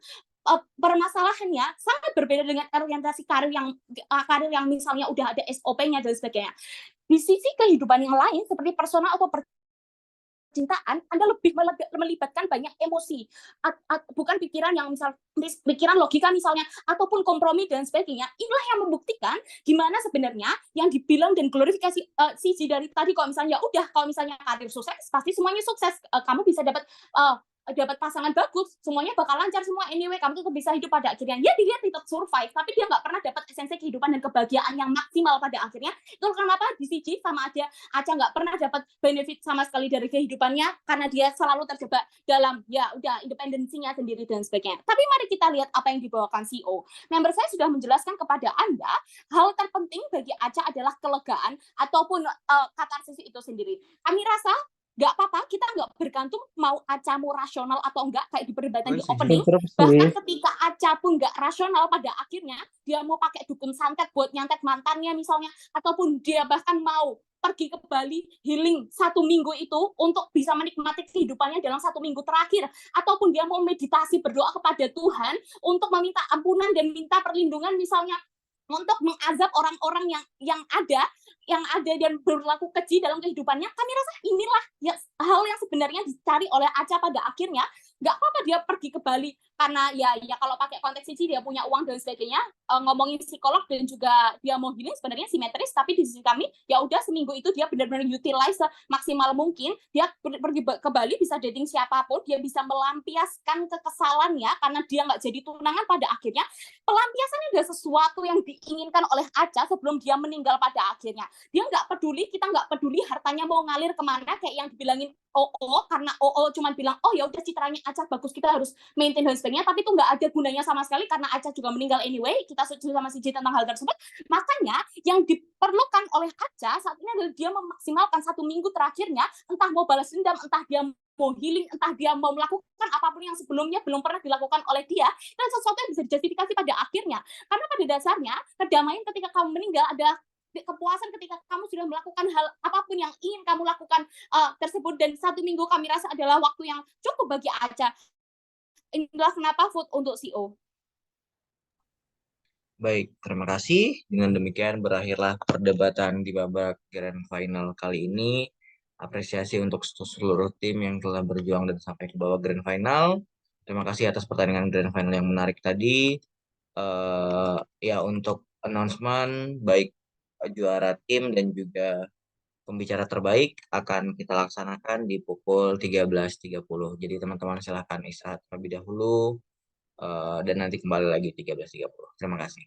permasalahannya sangat berbeda dengan orientasi karir yang misalnya udah ada SOP-nya dan sebagainya. Di sisi kehidupan yang lain seperti personal atau cintaan, Anda lebih melibatkan banyak emosi, bukan pikiran yang pikiran logika misalnya, ataupun kompromi dan sebagainya. Inilah yang membuktikan gimana sebenarnya yang dibilang dan glorifikasi CG dari tadi, kalau misalnya kalau misalnya karir sukses, pasti semuanya sukses, kamu bisa dapat pasangan bagus, semuanya bakal lancar semua anyway, kamu tetap bisa hidup pada akhirnya. Ya dia tetap survive, tapi dia nggak pernah dapat esensi kehidupan dan kebahagiaan yang maksimal pada akhirnya. Itu kenapa di CG sama Aca nggak pernah dapat benefit sama sekali dari kehidupannya, karena dia selalu terjebak dalam independensinya sendiri dan sebagainya. Tapi mari kita lihat apa yang dibawakan CEO. Member saya sudah menjelaskan kepada Anda, hal terpenting bagi Aca adalah kelegaan ataupun katarsis itu sendiri. Kami rasa nggak apa-apa, kita nggak bergantung mau Acamu rasional atau enggak, kayak di perdebatan di opening. Bahkan ketika Aca pun nggak rasional, pada akhirnya dia mau pakai dukun santet buat nyantet mantannya misalnya, ataupun dia bahkan mau pergi ke Bali healing 1 minggu itu untuk bisa menikmati kehidupannya dalam 1 minggu terakhir, ataupun dia mau meditasi berdoa kepada Tuhan untuk meminta ampunan dan minta perlindungan misalnya untuk mengazab orang-orang yang ada dan berlaku keji dalam kehidupannya. Kami rasa inilah hal yang sebenarnya dicari oleh Aca pada akhirnya. Nggak apa-apa dia pergi ke Bali, karena ya kalau pakai konteks ini dia punya uang dan sebagainya, ngomongin psikolog dan juga dia mau healing sebenarnya simetris, tapi di sisi kami ya udah seminggu itu dia benar-benar utilize maksimal mungkin, dia pergi ke Bali, bisa dating siapapun, dia bisa melampiaskan kekesalannya karena dia nggak jadi tunangan. Pada akhirnya pelampiasan ini adalah sesuatu yang diinginkan oleh Aca sebelum dia meninggal pada akhirnya. Dia nggak peduli, kita nggak peduli hartanya mau ngalir kemana, kayak yang dibilangin OO karena OO cuma bilang oh ya udah citranya Aca bagus kita harus maintain dan sebagainya, tapi itu nggak ada gunanya sama sekali karena Aca juga meninggal anyway. Kita setuju sama Siji tentang hal tersebut. Makanya yang diperlukan oleh Aca saat ini adalah dia memaksimalkan 1 minggu terakhirnya, entah mau balas dendam, entah dia mau healing, entah dia mau melakukan apapun yang sebelumnya belum pernah dilakukan oleh dia, dan sesuatu yang bisa dijustifikasi pada akhirnya. Karena pada dasarnya kedamaian ketika kamu meninggal adalah kepuasan ketika kamu sudah melakukan hal apapun yang ingin kamu lakukan tersebut, dan 1 minggu kami rasa adalah waktu yang cukup bagi Aca. Inilah kenapa vote untuk CO. Baik, terima kasih. Dengan demikian berakhirlah perdebatan di babak grand final kali ini. Apresiasi untuk seluruh tim yang telah berjuang dan sampai ke babak grand final. Terima kasih atas pertandingan grand final yang menarik tadi. Ya, untuk announcement baik juara tim dan juga pembicara terbaik akan kita laksanakan di pukul 13.30. Jadi teman-teman silahkan istirahat terlebih dahulu dan nanti kembali lagi 13.30. Terima kasih.